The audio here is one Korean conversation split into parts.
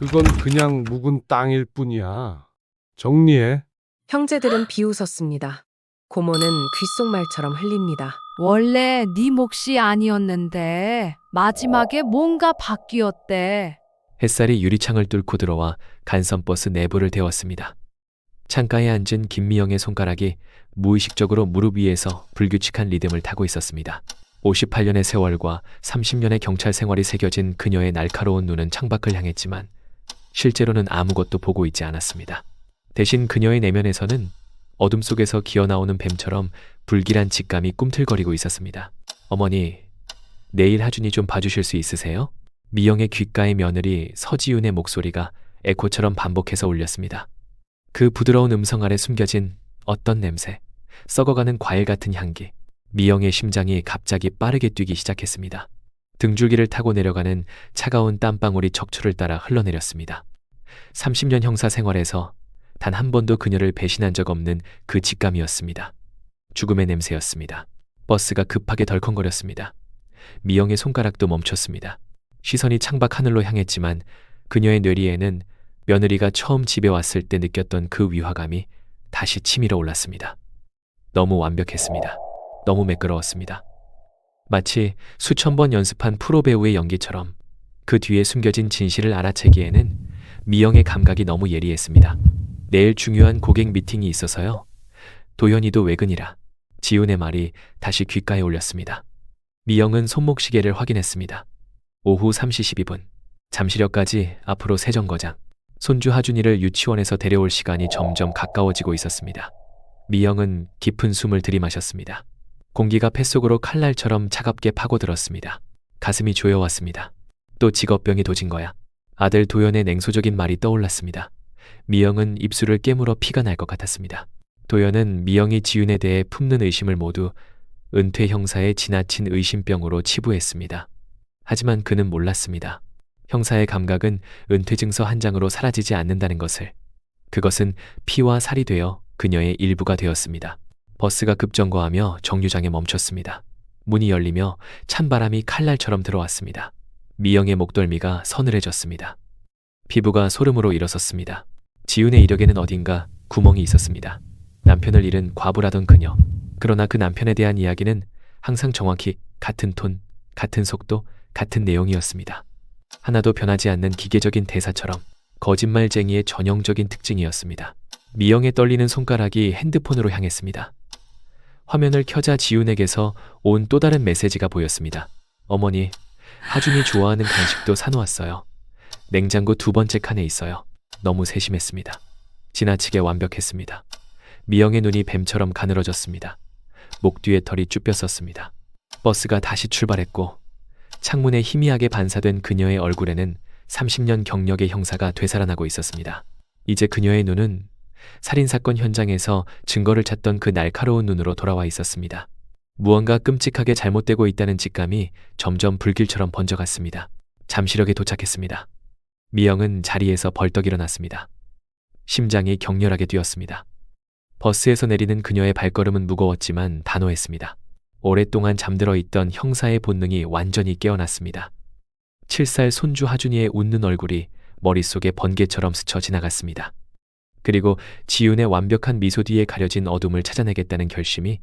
그건 그냥 묵은 땅일 뿐이야. 정리해. 형제들은 비웃었습니다. 고모는 귓속말처럼 흘립니다. 원래 네 몫이 아니었는데 마지막에 뭔가 바뀌었대. 햇살이 유리창을 뚫고 들어와 간선버스 내부를 데웠습니다. 창가에 앉은 김미영의 손가락이 무의식적으로 무릎 위에서 불규칙한 리듬을 타고 있었습니다. 58년의 세월과 30년의 경찰 생활이 새겨진 그녀의 날카로운 눈은 창밖을 향했지만 실제로는 아무것도 보고 있지 않았습니다. 대신 그녀의 내면에서는 어둠 속에서 기어나오는 뱀처럼 불길한 직감이 꿈틀거리고 있었습니다. 어머니, 내일 하준이 좀 봐주실 수 있으세요? 미영의 귓가의 며느리 서지윤의 목소리가 에코처럼 반복해서 울렸습니다. 그 부드러운 음성 아래 숨겨진 어떤 냄새, 썩어가는 과일 같은 향기. 미영의 심장이 갑자기 빠르게 뛰기 시작했습니다. 등줄기를 타고 내려가는 차가운 땀방울이 척추를 따라 흘러내렸습니다. 30년 형사 생활에서 단 한 번도 그녀를 배신한 적 없는 그 직감이었습니다. 죽음의 냄새였습니다. 버스가 급하게 덜컹거렸습니다. 미영의 손가락도 멈췄습니다. 시선이 창밖 하늘로 향했지만 그녀의 뇌리에는 며느리가 처음 집에 왔을 때 느꼈던 그 위화감이 다시 치밀어 올랐습니다. 너무 완벽했습니다. 너무 매끄러웠습니다. 마치 수천 번 연습한 프로 배우의 연기처럼 그 뒤에 숨겨진 진실을 알아채기에는 미영의 감각이 너무 예리했습니다. 내일 중요한 고객 미팅이 있어서요. 도현이도 외근이라. 지훈의 말이 다시 귓가에 울렸습니다. 미영은 손목시계를 확인했습니다. 오후 3시 12분. 잠시력까지 앞으로 3정거장. 손주 하준이를 유치원에서 데려올 시간이 점점 가까워지고 있었습니다. 미영은 깊은 숨을 들이마셨습니다. 공기가 폐속으로 칼날처럼 차갑게 파고들었습니다. 가슴이 조여왔습니다. 또 직업병이 도진 거야. 아들 도연의 냉소적인 말이 떠올랐습니다. 미영은 입술을 깨물어 피가 날 것 같았습니다. 도연은 미영이 지윤에 대해 품는 의심을 모두 은퇴 형사의 지나친 의심병으로 치부했습니다. 하지만 그는 몰랐습니다. 형사의 감각은 은퇴 증서 한 장으로 사라지지 않는다는 것을. 그것은 피와 살이 되어 그녀의 일부가 되었습니다. 버스가 급정거하며 정류장에 멈췄습니다. 문이 열리며 찬바람이 칼날처럼 들어왔습니다. 미영의 목덜미가 서늘해졌습니다. 피부가 소름으로 일어섰습니다. 지훈의 이력에는 어딘가 구멍이 있었습니다. 남편을 잃은 과부라던 그녀. 그러나 그 남편에 대한 이야기는 항상 정확히 같은 톤, 같은 속도, 같은 내용이었습니다. 하나도 변하지 않는 기계적인 대사처럼 거짓말쟁이의 전형적인 특징이었습니다. 미영의 떨리는 손가락이 핸드폰으로 향했습니다. 화면을 켜자 지훈에게서 온 또 다른 메시지가 보였습니다. 어머니, 하준이 좋아하는 간식도 사놓았어요. 냉장고 2번째 칸에 있어요. 너무 세심했습니다. 지나치게 완벽했습니다. 미영의 눈이 뱀처럼 가늘어졌습니다. 목 뒤에 털이 쭈뼛었습니다. 버스가 다시 출발했고 창문에 희미하게 반사된 그녀의 얼굴에는 30년 경력의 형사가 되살아나고 있었습니다. 이제 그녀의 눈은 살인사건 현장에서 증거를 찾던 그 날카로운 눈으로 돌아와 있었습니다. 무언가 끔찍하게 잘못되고 있다는 직감이 점점 불길처럼 번져갔습니다. 잠시력에 도착했습니다. 미영은 자리에서 벌떡 일어났습니다. 심장이 격렬하게 뛰었습니다. 버스에서 내리는 그녀의 발걸음은 무거웠지만 단호했습니다. 오랫동안 잠들어 있던 형사의 본능이 완전히 깨어났습니다. 7살 손주 하준이의 웃는 얼굴이 머릿속에 번개처럼 스쳐 지나갔습니다. 그리고 지윤의 완벽한 미소 뒤에 가려진 어둠을 찾아내겠다는 결심이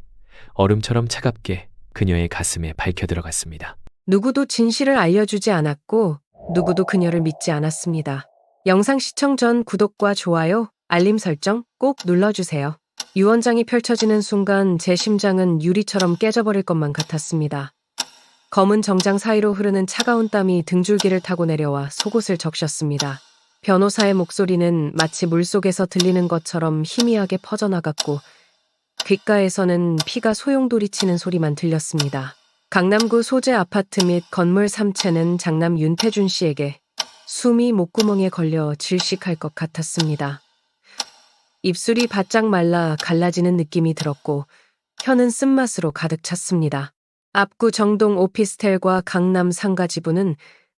얼음처럼 차갑게 그녀의 가슴에 밝혀 들어갔습니다. 누구도 진실을 알려주지 않았고 누구도 그녀를 믿지 않았습니다. 영상 시청 전 구독과 좋아요, 알림 설정 꼭 눌러주세요. 유언장이 펼쳐지는 순간 제 심장은 유리처럼 깨져버릴 것만 같았습니다. 검은 정장 사이로 흐르는 차가운 땀이 등줄기를 타고 내려와 속옷을 적셨습니다. 변호사의 목소리는 마치 물속에서 들리는 것처럼 희미하게 퍼져나갔고 귓가에서는 피가 소용돌이치는 소리만 들렸습니다. 강남구 소재 아파트 및 건물 3채는 장남 윤태준 씨에게 숨이 목구멍에 걸려 질식할 것 같았습니다. 입술이 바짝 말라 갈라지는 느낌이 들었고 혀는 쓴맛으로 가득 찼습니다. 앞구 정동 오피스텔과 강남 상가지부는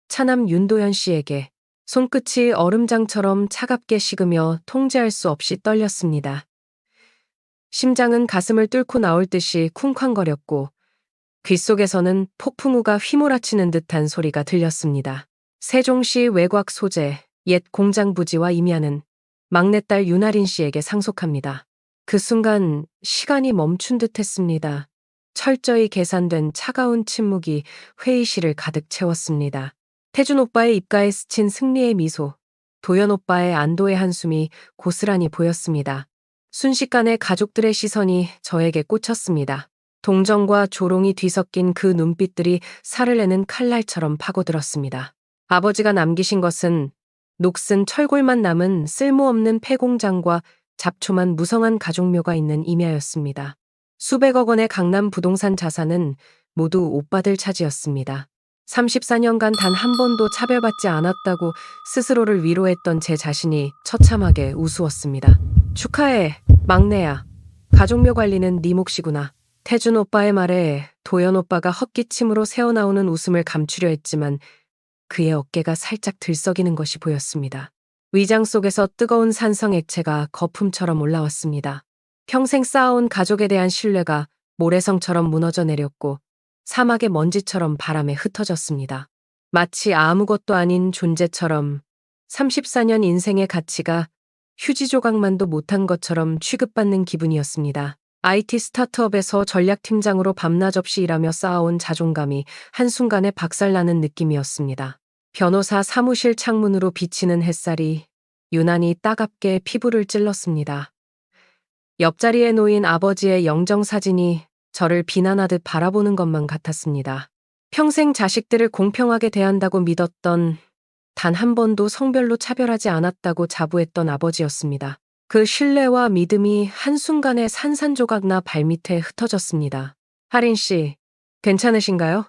차남 윤도현 씨에게 손끝이 얼음장처럼 차갑게 식으며 통제할 수 없이 떨렸습니다. 심장은 가슴을 뚫고 나올 듯이 쿵쾅거렸고 귓속에서는 폭풍우가 휘몰아치는 듯한 소리가 들렸습니다. 세종시 외곽 소재 옛 공장 부지와 임야는 막내딸 윤아린 씨에게 상속합니다. 그 순간 시간이 멈춘 듯 했습니다. 철저히 계산된 차가운 침묵이 회의실을 가득 채웠습니다. 태준 오빠의 입가에 스친 승리의 미소, 도연 오빠의 안도의 한숨이 고스란히 보였습니다. 순식간에 가족들의 시선이 저에게 꽂혔습니다. 동정과 조롱이 뒤섞인 그 눈빛들이 살을 내는 칼날처럼 파고들었습니다. 아버지가 남기신 것은 녹슨 철골만 남은 쓸모없는 폐공장과 잡초만 무성한 가족묘가 있는 임야였습니다. 수백억 원의 강남 부동산 자산은 모두 오빠들 차지였습니다. 34년간 단 한 번도 차별받지 않았다고 스스로를 위로했던 제 자신이 처참하게 우스웠습니다. 축하해, 막내야. 가족묘 관리는 네 몫이구나. 태준 오빠의 말에 도연 오빠가 헛기침으로 새어나오는 웃음을 감추려 했지만 그의 어깨가 살짝 들썩이는 것이 보였습니다. 위장 속에서 뜨거운 산성 액체가 거품처럼 올라왔습니다. 평생 쌓아온 가족에 대한 신뢰가 모래성처럼 무너져 내렸고 사막의 먼지처럼 바람에 흩어졌습니다. 마치 아무것도 아닌 존재처럼 34년 인생의 가치가 휴지 조각만도 못한 것처럼 취급받는 기분이었습니다. IT 스타트업에서 전략팀장으로 밤낮 없이 일하며 쌓아온 자존감이 한순간에 박살나는 느낌이었습니다. 변호사 사무실 창문으로 비치는 햇살이 유난히 따갑게 피부를 찔렀습니다. 옆자리에 놓인 아버지의 영정사진이 저를 비난하듯 바라보는 것만 같았습니다. 평생 자식들을 공평하게 대한다고 믿었던, 단 한 번도 성별로 차별하지 않았다고 자부했던 아버지였습니다. 그 신뢰와 믿음이 한순간에 산산조각나 발밑에 흩어졌습니다. 하린 씨, 괜찮으신가요?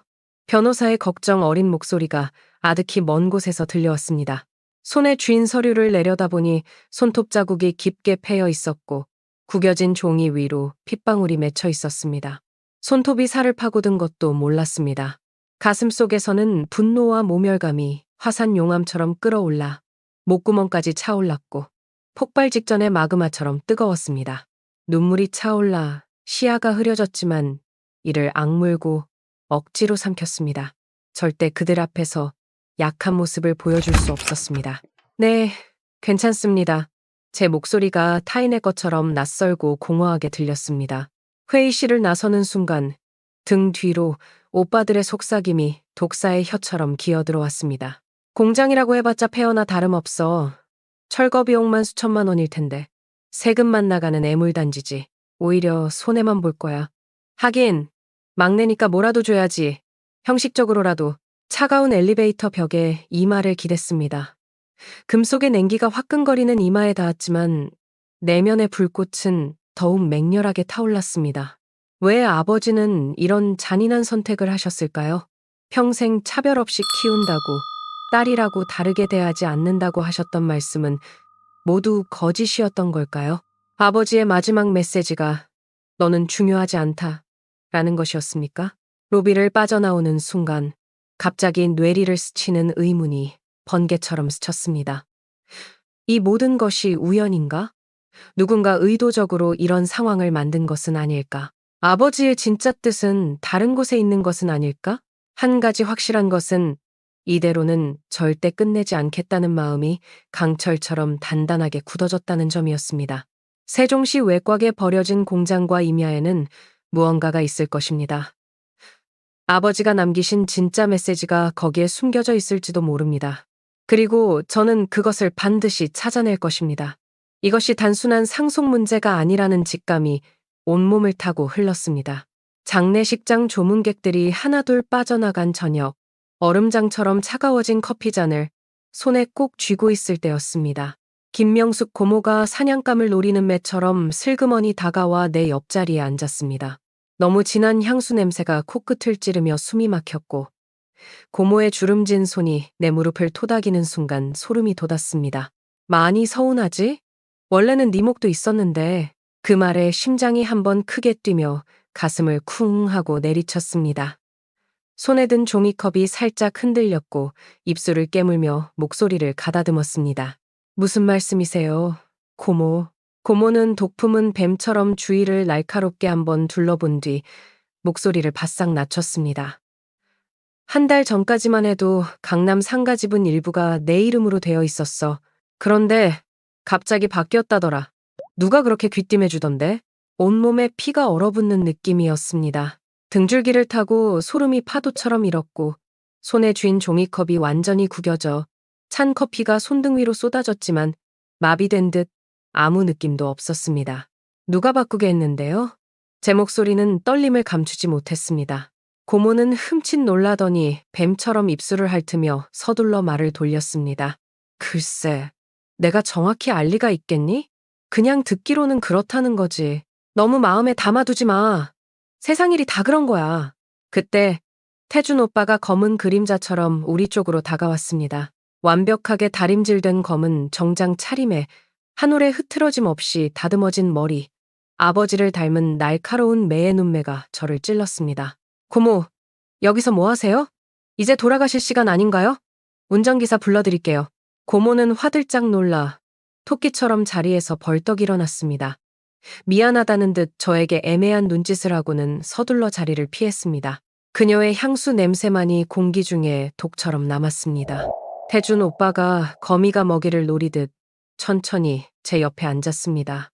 변호사의 걱정 어린 목소리가 아득히 먼 곳에서 들려왔습니다. 손에 쥔 서류를 내려다보니 손톱 자국이 깊게 패여 있었고 구겨진 종이 위로 핏방울이 맺혀 있었습니다. 손톱이 살을 파고든 것도 몰랐습니다. 가슴 속에서는 분노와 모멸감이 화산 용암처럼 끓어올라 목구멍까지 차올랐고 폭발 직전의 마그마처럼 뜨거웠습니다. 눈물이 차올라 시야가 흐려졌지만 이를 악물고 억지로 삼켰습니다. 절대 그들 앞에서 약한 모습을 보여줄 수 없었습니다. 네, 괜찮습니다. 제 목소리가 타인의 것처럼 낯설고 공허하게 들렸습니다. 회의실을 나서는 순간 등 뒤로 오빠들의 속삭임이 독사의 혀처럼 기어들어왔습니다. 공장이라고 해봤자 폐허나 다름없어. 철거 비용만 수천만 원일 텐데 세금만 나가는 애물단지지. 오히려 손해만 볼 거야. 하긴 막내니까 뭐라도 줘야지. 형식적으로라도. 차가운 엘리베이터 벽에 이마를 기댔습니다. 금속의 냉기가 화끈거리는 이마에 닿았지만 내면의 불꽃은 더욱 맹렬하게 타올랐습니다. 왜 아버지는 이런 잔인한 선택을 하셨을까요? 평생 차별 없이 키운다고, 딸이라고 다르게 대하지 않는다고 하셨던 말씀은 모두 거짓이었던 걸까요? 아버지의 마지막 메시지가 너는 중요하지 않다 라는 것이었습니까? 로비를 빠져나오는 순간 갑자기 뇌리를 스치는 의문이 번개처럼 스쳤습니다. 이 모든 것이 우연인가? 누군가 의도적으로 이런 상황을 만든 것은 아닐까? 아버지의 진짜 뜻은 다른 곳에 있는 것은 아닐까? 한 가지 확실한 것은 이대로는 절대 끝내지 않겠다는 마음이 강철처럼 단단하게 굳어졌다는 점이었습니다. 세종시 외곽에 버려진 공장과 임야에는 무언가가 있을 것입니다. 아버지가 남기신 진짜 메시지가 거기에 숨겨져 있을지도 모릅니다. 그리고 저는 그것을 반드시 찾아낼 것입니다. 이것이 단순한 상속 문제가 아니라는 직감이 온몸을 타고 흘렀습니다. 장례식장 조문객들이 하나둘 빠져나간 저녁, 얼음장처럼 차가워진 커피잔을 손에 꼭 쥐고 있을 때였습니다. 김명숙 고모가 사냥감을 노리는 매처럼 슬그머니 다가와 내 옆자리에 앉았습니다. 너무 진한 향수 냄새가 코끝을 찌르며 숨이 막혔고 고모의 주름진 손이 내 무릎을 토닥이는 순간 소름이 돋았습니다. 많이 서운하지? 원래는 네 목도 있었는데. 그 말에 심장이 한번 크게 뛰며 가슴을 쿵 하고 내리쳤습니다. 손에 든 종이컵이 살짝 흔들렸고 입술을 깨물며 목소리를 가다듬었습니다. 무슨 말씀이세요, 고모? 고모는 독품은 뱀처럼 주위를 날카롭게 한번 둘러본 뒤 목소리를 바싹 낮췄습니다. 한 달 전까지만 해도 강남 상가집은 일부가 내 이름으로 되어 있었어. 그런데 갑자기 바뀌었다더라. 누가 그렇게 귀띔해주던데? 온몸에 피가 얼어붙는 느낌이었습니다. 등줄기를 타고 소름이 파도처럼 일었고 손에 쥔 종이컵이 완전히 구겨져 찬 커피가 손등 위로 쏟아졌지만 마비된 듯 아무 느낌도 없었습니다. 누가 바꾸게 했는데요? 제 목소리는 떨림을 감추지 못했습니다. 고모는 흠칫 놀라더니 뱀처럼 입술을 핥으며 서둘러 말을 돌렸습니다. 글쎄, 내가 정확히 알 리가 있겠니? 그냥 듣기로는 그렇다는 거지. 너무 마음에 담아두지 마. 세상 일이 다 그런 거야. 그때 태준 오빠가 검은 그림자처럼 우리 쪽으로 다가왔습니다. 완벽하게 다림질된 검은 정장 차림에 한 올의 흐트러짐 없이 다듬어진 머리, 아버지를 닮은 날카로운 매의 눈매가 저를 찔렀습니다. 고모, 여기서 뭐 하세요? 이제 돌아가실 시간 아닌가요? 운전기사 불러드릴게요. 고모는 화들짝 놀라 토끼처럼 자리에서 벌떡 일어났습니다. 미안하다는 듯 저에게 애매한 눈짓을 하고는 서둘러 자리를 피했습니다. 그녀의 향수 냄새만이 공기 중에 독처럼 남았습니다. 태준 오빠가 거미가 먹이를 노리듯 천천히 제 옆에 앉았습니다.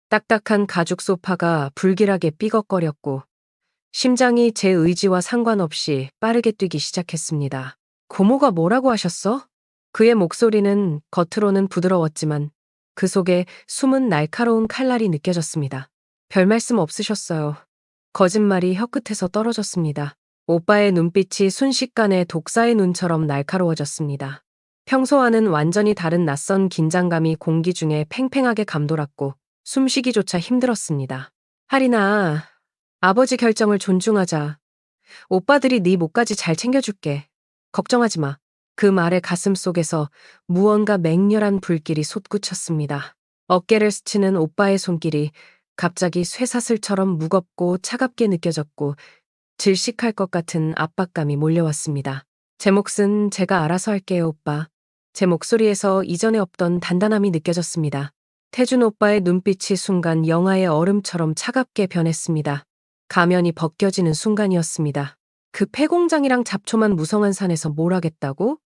딱딱한 가죽 소파가 불길하게 삐걱거렸고 심장이 제 의지와 상관없이 빠르게 뛰기 시작했습니다. 고모가 뭐라고 하셨어? 그의 목소리는 겉으로는 부드러웠지만 그 속에 숨은 날카로운 칼날이 느껴졌습니다. 별 말씀 없으셨어요. 거짓말이 혀끝에서 떨어졌습니다. 오빠의 눈빛이 순식간에 독사의 눈처럼 날카로워졌습니다. 평소와는 완전히 다른 낯선 긴장감이 공기 중에 팽팽하게 감돌았고 숨쉬기조차 힘들었습니다. 하리나, 아버지 결정을 존중하자. 오빠들이 네 목까지 잘 챙겨줄게. 걱정하지 마. 그 말에 가슴 속에서 무언가 맹렬한 불길이 솟구쳤습니다. 어깨를 스치는 오빠의 손길이 갑자기 쇠사슬처럼 무겁고 차갑게 느껴졌고 질식할 것 같은 압박감이 몰려왔습니다. 제 몫은 제가 알아서 할게요, 오빠. 제 목소리에서 이전에 없던 단단함이 느껴졌습니다. 태준 오빠의 눈빛이 순간 영하의 얼음처럼 차갑게 변했습니다. 가면이 벗겨지는 순간이었습니다. 그 폐공장이랑 잡초만 무성한 산에서 뭘 하겠다고?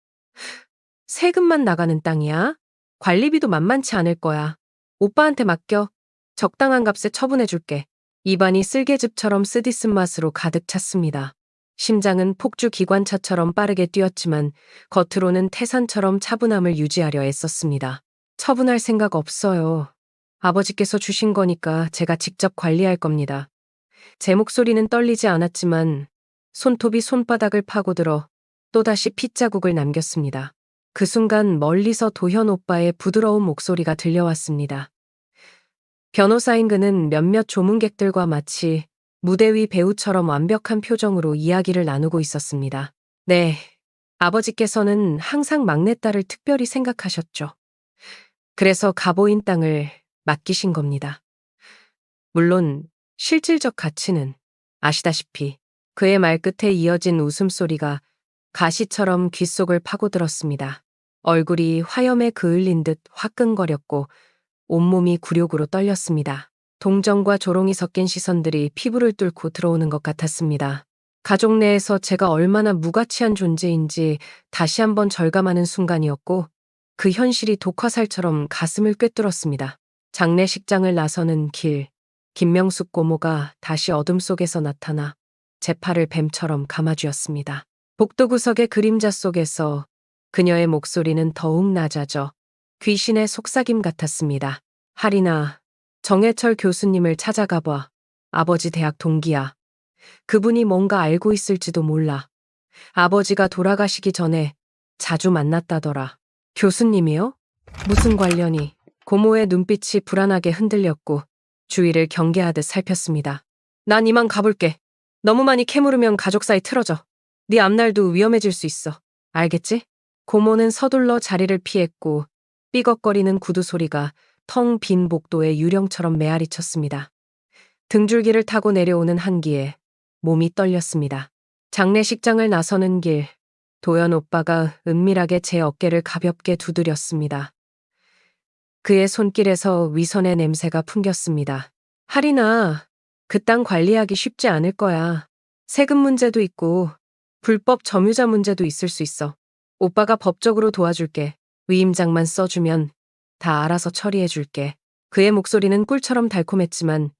세금만 나가는 땅이야? 관리비도 만만치 않을 거야. 오빠한테 맡겨. 적당한 값에 처분해줄게. 입안이 쓸개즙처럼 쓰디쓴 맛으로 가득 찼습니다. 심장은 폭주 기관차처럼 빠르게 뛰었지만 겉으로는 태산처럼 차분함을 유지하려 애썼습니다. 처분할 생각 없어요. 아버지께서 주신 거니까 제가 직접 관리할 겁니다. 제 목소리는 떨리지 않았지만 손톱이 손바닥을 파고들어 또다시 핏자국을 남겼습니다. 그 순간 멀리서 도현 오빠의 부드러운 목소리가 들려왔습니다. 변호사인 그는 몇몇 조문객들과 마치 무대 위 배우처럼 완벽한 표정으로 이야기를 나누고 있었습니다. 네, 아버지께서는 항상 막내딸을 특별히 생각하셨죠. 그래서 가보인 땅을 맡기신 겁니다. 물론 실질적 가치는 아시다시피 그의 말끝에 이어진 웃음소리가 가시처럼 귓속을 파고들었습니다. 얼굴이 화염에 그을린 듯 화끈거렸고 온몸이 굴욕으로 떨렸습니다. 동정과 조롱이 섞인 시선들이 피부를 뚫고 들어오는 것 같았습니다. 가족 내에서 제가 얼마나 무가치한 존재인지 다시 한번 절감하는 순간이었고 그 현실이 독화살처럼 가슴을 꿰뚫었습니다. 장례식장을 나서는 길, 김명숙 고모가 다시 어둠 속에서 나타나 제 팔을 뱀처럼 감아쥐었습니다. 복도 구석의 그림자 속에서 그녀의 목소리는 더욱 낮아져 귀신의 속삭임 같았습니다. 하리나, 정해철 교수님을 찾아가봐. 아버지 대학 동기야. 그분이 뭔가 알고 있을지도 몰라. 아버지가 돌아가시기 전에 자주 만났다더라. 교수님이요? 무슨 관련이? 고모의 눈빛이 불안하게 흔들렸고 주위를 경계하듯 살폈습니다. 난 이만 가볼게. 너무 많이 캐물으면 가족 사이 틀어져. 네 앞날도 위험해질 수 있어. 알겠지? 고모는 서둘러 자리를 피했고 삐걱거리는 구두 소리가 텅 빈 복도에 유령처럼 메아리 쳤습니다. 등줄기를 타고 내려오는 한기에 몸이 떨렸습니다. 장례식장을 나서는 길, 도연 오빠가 은밀하게 제 어깨를 가볍게 두드렸습니다. 그의 손길에서 위선의 냄새가 풍겼습니다. 하리나, 그 땅 관리하기 쉽지 않을 거야. 세금 문제도 있고 불법 점유자 문제도 있을 수 있어. 오빠가 법적으로 도와줄게. 위임장만 써주면 다 알아서 처리해줄게. 그의 목소리는 꿀처럼 달콤했지만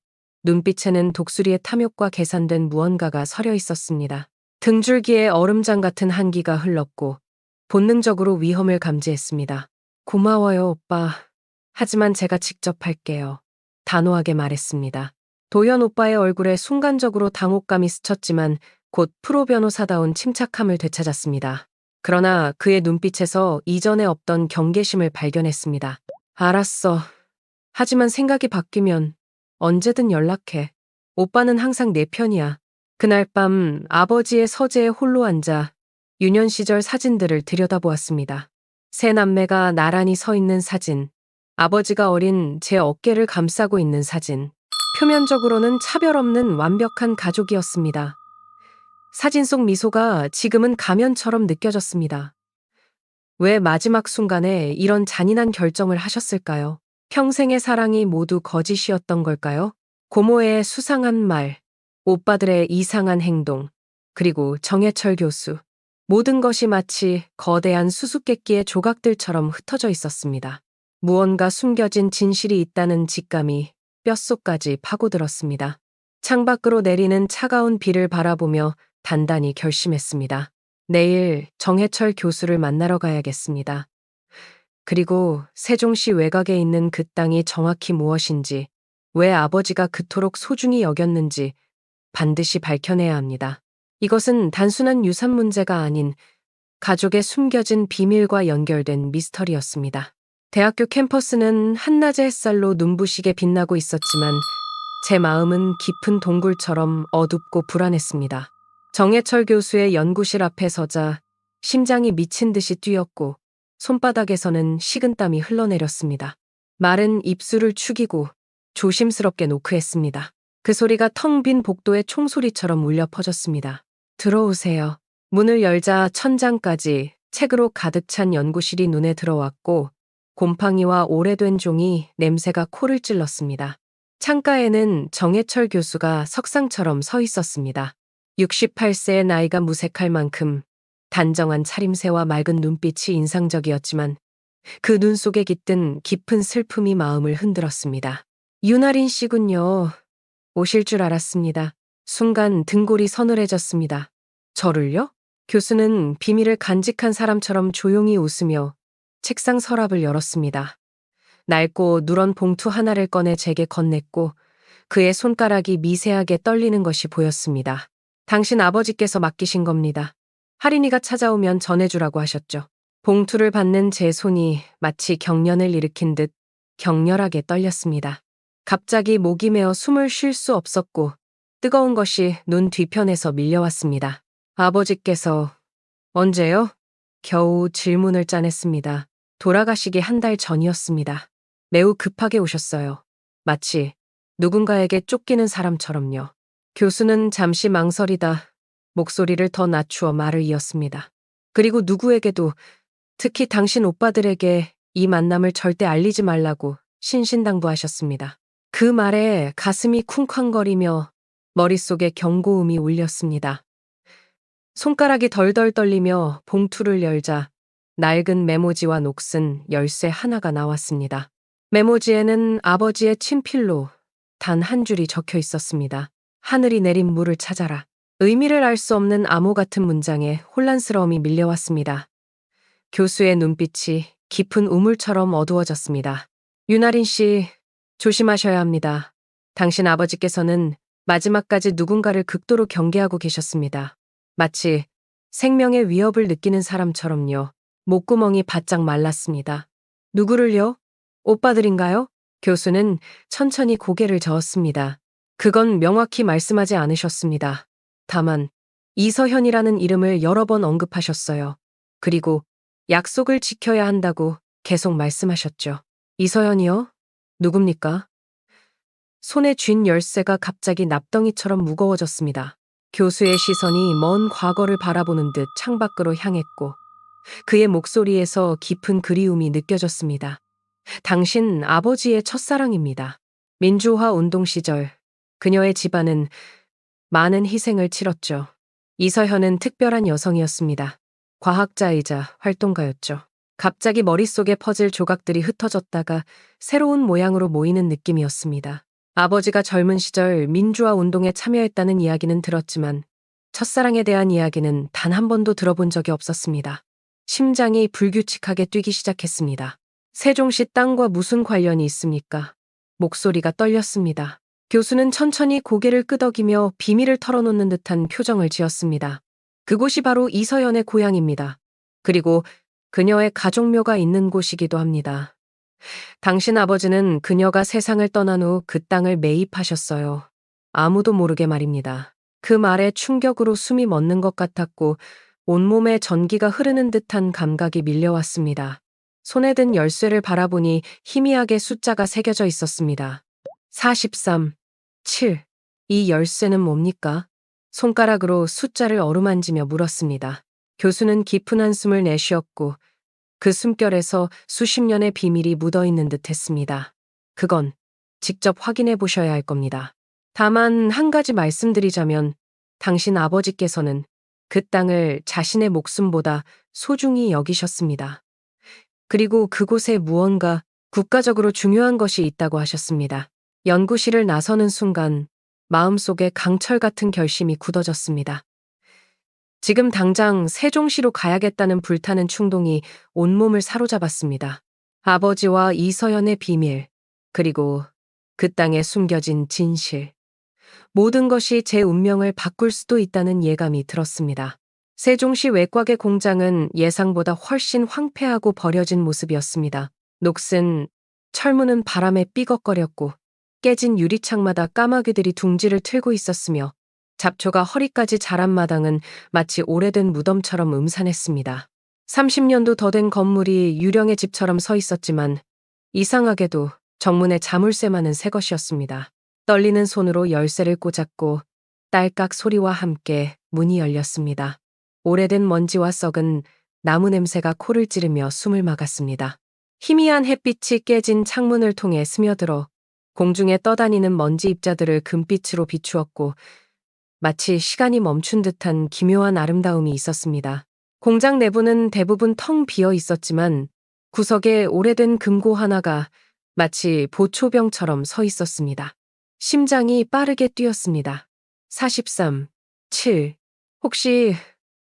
눈빛에는 독수리의 탐욕과 계산된 무언가가 서려 있었습니다. 등줄기에 얼음장 같은 한기가 흘렀고 본능적으로 위험을 감지했습니다. 고마워요, 오빠. 하지만 제가 직접 할게요. 단호하게 말했습니다. 도현 오빠의 얼굴에 순간적으로 당혹감이 스쳤지만 곧 프로 변호사다운 침착함을 되찾았습니다. 그러나 그의 눈빛에서 이전에 없던 경계심을 발견했습니다. 알았어. 하지만 생각이 바뀌면 언제든 연락해. 오빠는 항상 내 편이야. 그날 밤 아버지의 서재에 홀로 앉아 유년 시절 사진들을 들여다보았습니다. 세 남매가 나란히 서 있는 사진, 아버지가 어린 제 어깨를 감싸고 있는 사진. 표면적으로는 차별 없는 완벽한 가족이었습니다. 사진 속 미소가 지금은 가면처럼 느껴졌습니다. 왜 마지막 순간에 이런 잔인한 결정을 하셨을까요? 평생의 사랑이 모두 거짓이었던 걸까요? 고모의 수상한 말, 오빠들의 이상한 행동, 그리고 정해철 교수. 모든 것이 마치 거대한 수수께끼의 조각들처럼 흩어져 있었습니다. 무언가 숨겨진 진실이 있다는 직감이 뼛속까지 파고들었습니다. 창밖으로 내리는 차가운 비를 바라보며 단단히 결심했습니다. 내일 정해철 교수를 만나러 가야겠습니다. 그리고 세종시 외곽에 있는 그 땅이 정확히 무엇인지, 왜 아버지가 그토록 소중히 여겼는지 반드시 밝혀내야 합니다. 이것은 단순한 유산 문제가 아닌 가족의 숨겨진 비밀과 연결된 미스터리였습니다. 대학교 캠퍼스는 한낮의 햇살로 눈부시게 빛나고 있었지만 제 마음은 깊은 동굴처럼 어둡고 불안했습니다. 정해철 교수의 연구실 앞에 서자 심장이 미친 듯이 뛰었고 손바닥에서는 식은땀이 흘러내렸습니다. 마른 입술을 축이고 조심스럽게 노크했습니다. 그 소리가 텅 빈 복도의 총소리처럼 울려 퍼졌습니다. 들어오세요. 문을 열자 천장까지 책으로 가득 찬 연구실이 눈에 들어왔고 곰팡이와 오래된 종이 냄새가 코를 찔렀습니다. 창가에는 정해철 교수가 석상처럼 서 있었습니다. 68세의 나이가 무색할 만큼 단정한 차림새와 맑은 눈빛이 인상적이었지만 그 눈 속에 깃든 깊은 슬픔이 마음을 흔들었습니다. 윤아린 씨군요. 오실 줄 알았습니다. 순간 등골이 서늘해졌습니다. 저를요? 교수는 비밀을 간직한 사람처럼 조용히 웃으며 책상 서랍을 열었습니다. 낡고 누런 봉투 하나를 꺼내 제게 건넸고 그의 손가락이 미세하게 떨리는 것이 보였습니다. 당신 아버지께서 맡기신 겁니다. 할인이가 찾아오면 전해주라고 하셨죠. 봉투를 받는 제 손이 마치 경련을 일으킨 듯 격렬하게 떨렸습니다. 갑자기 목이 메어 숨을 쉴 수 없었고 뜨거운 것이 눈 뒤편에서 밀려왔습니다. 아버지께서 언제요? 겨우 질문을 짜냈습니다. 돌아가시기 한 달 전이었습니다. 매우 급하게 오셨어요. 마치 누군가에게 쫓기는 사람처럼요. 교수는 잠시 망설이다 목소리를 더 낮추어 말을 이었습니다. 그리고 누구에게도, 특히 당신 오빠들에게 이 만남을 절대 알리지 말라고 신신당부하셨습니다. 그 말에 가슴이 쿵쾅거리며 머릿속에 경고음이 울렸습니다. 손가락이 덜덜 떨리며 봉투를 열자 낡은 메모지와 녹슨 열쇠 하나가 나왔습니다. 메모지에는 아버지의 친필로 단 한 줄이 적혀 있었습니다. 하늘이 내린 물을 찾아라. 의미를 알 수 없는 암호 같은 문장에 혼란스러움이 밀려왔습니다. 교수의 눈빛이 깊은 우물처럼 어두워졌습니다. 윤아린 씨, 조심하셔야 합니다. 당신 아버지께서는 마지막까지 누군가를 극도로 경계하고 계셨습니다. 마치 생명의 위협을 느끼는 사람처럼요. 목구멍이 바짝 말랐습니다. 누구를요? 오빠들인가요? 교수는 천천히 고개를 저었습니다. 그건 명확히 말씀하지 않으셨습니다. 다만 이서현이라는 이름을 여러 번 언급하셨어요. 그리고 약속을 지켜야 한다고 계속 말씀하셨죠. 이서현이요? 누굽니까? 손에 쥔 열쇠가 갑자기 납덩이처럼 무거워졌습니다. 교수의 시선이 먼 과거를 바라보는 듯 창밖으로 향했고 그의 목소리에서 깊은 그리움이 느껴졌습니다. 당신 아버지의 첫사랑입니다. 민주화 운동 시절 그녀의 집안은 많은 희생을 치렀죠. 이서현은 특별한 여성이었습니다. 과학자이자 활동가였죠. 갑자기 머릿속에 퍼즐 조각들이 흩어졌다가 새로운 모양으로 모이는 느낌이었습니다. 아버지가 젊은 시절 민주화 운동에 참여했다는 이야기는 들었지만 첫사랑에 대한 이야기는 단 한 번도 들어본 적이 없었습니다. 심장이 불규칙하게 뛰기 시작했습니다. 세종시 땅과 무슨 관련이 있습니까? 목소리가 떨렸습니다. 교수는 천천히 고개를 끄덕이며 비밀을 털어놓는 듯한 표정을 지었습니다. 그곳이 바로 이서연의 고향입니다. 그리고 그녀의 가족묘가 있는 곳이기도 합니다. 당신 아버지는 그녀가 세상을 떠난 후 그 땅을 매입하셨어요. 아무도 모르게 말입니다. 그 말에 충격으로 숨이 멎는 것 같았고 온몸에 전기가 흐르는 듯한 감각이 밀려왔습니다. 손에 든 열쇠를 바라보니 희미하게 숫자가 새겨져 있었습니다. 43, 7. 이 열쇠는 뭡니까? 손가락으로 숫자를 어루만지며 물었습니다. 교수는 깊은 한숨을 내쉬었고 그 숨결에서 수십 년의 비밀이 묻어있는 듯 했습니다. 그건 직접 확인해 보셔야 할 겁니다. 다만 한 가지 말씀드리자면 당신 아버지께서는 그 땅을 자신의 목숨보다 소중히 여기셨습니다. 그리고 그곳에 무언가 국가적으로 중요한 것이 있다고 하셨습니다. 연구실을 나서는 순간 마음속에 강철 같은 결심이 굳어졌습니다. 지금 당장 세종시로 가야겠다는 불타는 충동이 온몸을 사로잡았습니다. 아버지와 이서연의 비밀, 그리고 그 땅에 숨겨진 진실. 모든 것이 제 운명을 바꿀 수도 있다는 예감이 들었습니다. 세종시 외곽의 공장은 예상보다 훨씬 황폐하고 버려진 모습이었습니다. 녹슨 철문은 바람에 삐걱거렸고 깨진 유리창마다 까마귀들이 둥지를 틀고 있었으며 잡초가 허리까지 자란 마당은 마치 오래된 무덤처럼 음산했습니다. 30년도 더 된 건물이 유령의 집처럼 서 있었지만 이상하게도 정문에 자물쇠 많은 새 것이었습니다. 떨리는 손으로 열쇠를 꽂았고 딸깍 소리와 함께 문이 열렸습니다. 오래된 먼지와 썩은 나무 냄새가 코를 찌르며 숨을 막았습니다. 희미한 햇빛이 깨진 창문을 통해 스며들어 공중에 떠다니는 먼지 입자들을 금빛으로 비추었고 마치 시간이 멈춘 듯한 기묘한 아름다움이 있었습니다. 공장 내부는 대부분 텅 비어 있었지만 구석에 오래된 금고 하나가 마치 보초병처럼 서 있었습니다. 심장이 빠르게 뛰었습니다. 43, 7. 혹시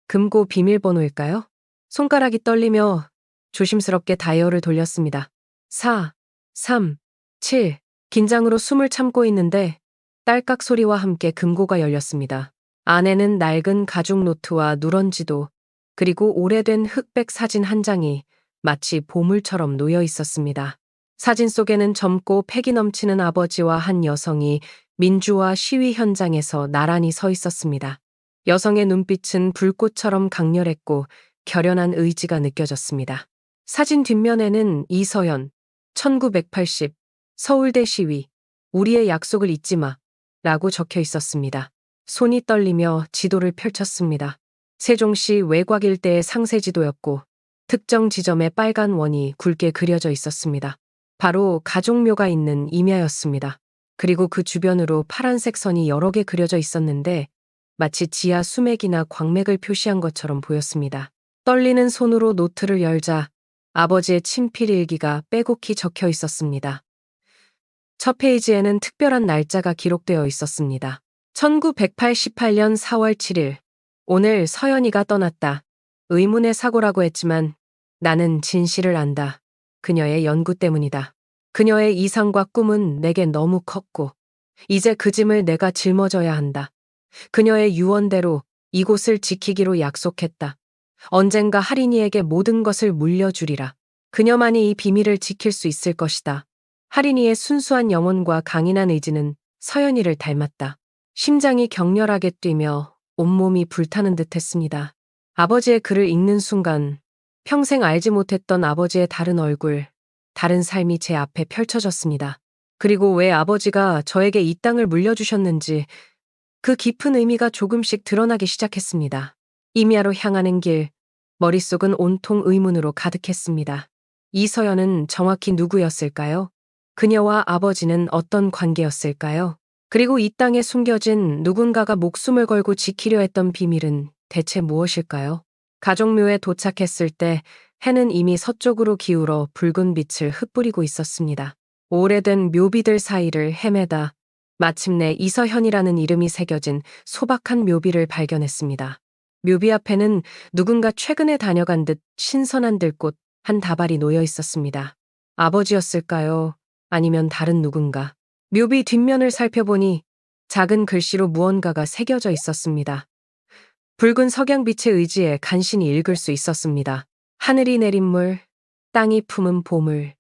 금고 비밀번호일까요? 손가락이 떨리며 조심스럽게 다이얼을 돌렸습니다. 4, 3, 7. 긴장으로 숨을 참고 있는데 딸깍 소리와 함께 금고가 열렸습니다. 안에는 낡은 가죽 노트와 누런지도 그리고 오래된 흑백 사진 한 장이 마치 보물처럼 놓여 있었습니다. 사진 속에는 젊고 패기 넘치는 아버지와 한 여성이 민주화 시위 현장에서 나란히 서 있었습니다. 여성의 눈빛은 불꽃처럼 강렬했고 결연한 의지가 느껴졌습니다. 사진 뒷면에는 이서연, 1980, 서울대 시위, 우리의 약속을 잊지 마, 라고 적혀 있었습니다. 손이 떨리며 지도를 펼쳤습니다. 세종시 외곽 일대의 상세지도였고 특정 지점에 빨간 원이 굵게 그려져 있었습니다. 바로 가족묘가 있는 임야였습니다. 그리고 그 주변으로 파란색 선이 여러 개 그려져 있었는데 마치 지하 수맥이나 광맥을 표시한 것처럼 보였습니다. 떨리는 손으로 노트를 열자 아버지의 친필 일기가 빼곡히 적혀 있었습니다. 첫 페이지에는 특별한 날짜가 기록되어 있었습니다. 1988년 4월 7일. 오늘 서연이가 떠났다. 의문의 사고라고 했지만 나는 진실을 안다. 그녀의 연구 때문이다. 그녀의 이상과 꿈은 내게 너무 컸고 이제 그 짐을 내가 짊어져야 한다. 그녀의 유언대로 이곳을 지키기로 약속했다. 언젠가 할인이에게 모든 것을 물려주리라. 그녀만이 이 비밀을 지킬 수 있을 것이다. 할인이의 순수한 영혼과 강인한 의지는 서연이를 닮았다. 심장이 격렬하게 뛰며 온몸이 불타는 듯 했습니다. 아버지의 글을 읽는 순간 평생 알지 못했던 아버지의 다른 얼굴, 다른 삶이 제 앞에 펼쳐졌습니다. 그리고 왜 아버지가 저에게 이 땅을 물려주셨는지 그 깊은 의미가 조금씩 드러나기 시작했습니다. 임야로 향하는 길, 머릿속은 온통 의문으로 가득했습니다. 이서연은 정확히 누구였을까요? 그녀와 아버지는 어떤 관계였을까요? 그리고 이 땅에 숨겨진 누군가가 목숨을 걸고 지키려 했던 비밀은 대체 무엇일까요? 가족묘에 도착했을 때 해는 이미 서쪽으로 기울어 붉은 빛을 흩뿌리고 있었습니다. 오래된 묘비들 사이를 헤매다 마침내 이서현이라는 이름이 새겨진 소박한 묘비를 발견했습니다. 묘비 앞에는 누군가 최근에 다녀간 듯 신선한 들꽃 한 다발이 놓여 있었습니다. 아버지였을까요? 아니면 다른 누군가? 묘비 뒷면을 살펴보니 작은 글씨로 무언가가 새겨져 있었습니다. 붉은 석양빛의 의지에 간신히 읽을 수 있었습니다. 하늘이 내린 물, 땅이 품은 보물.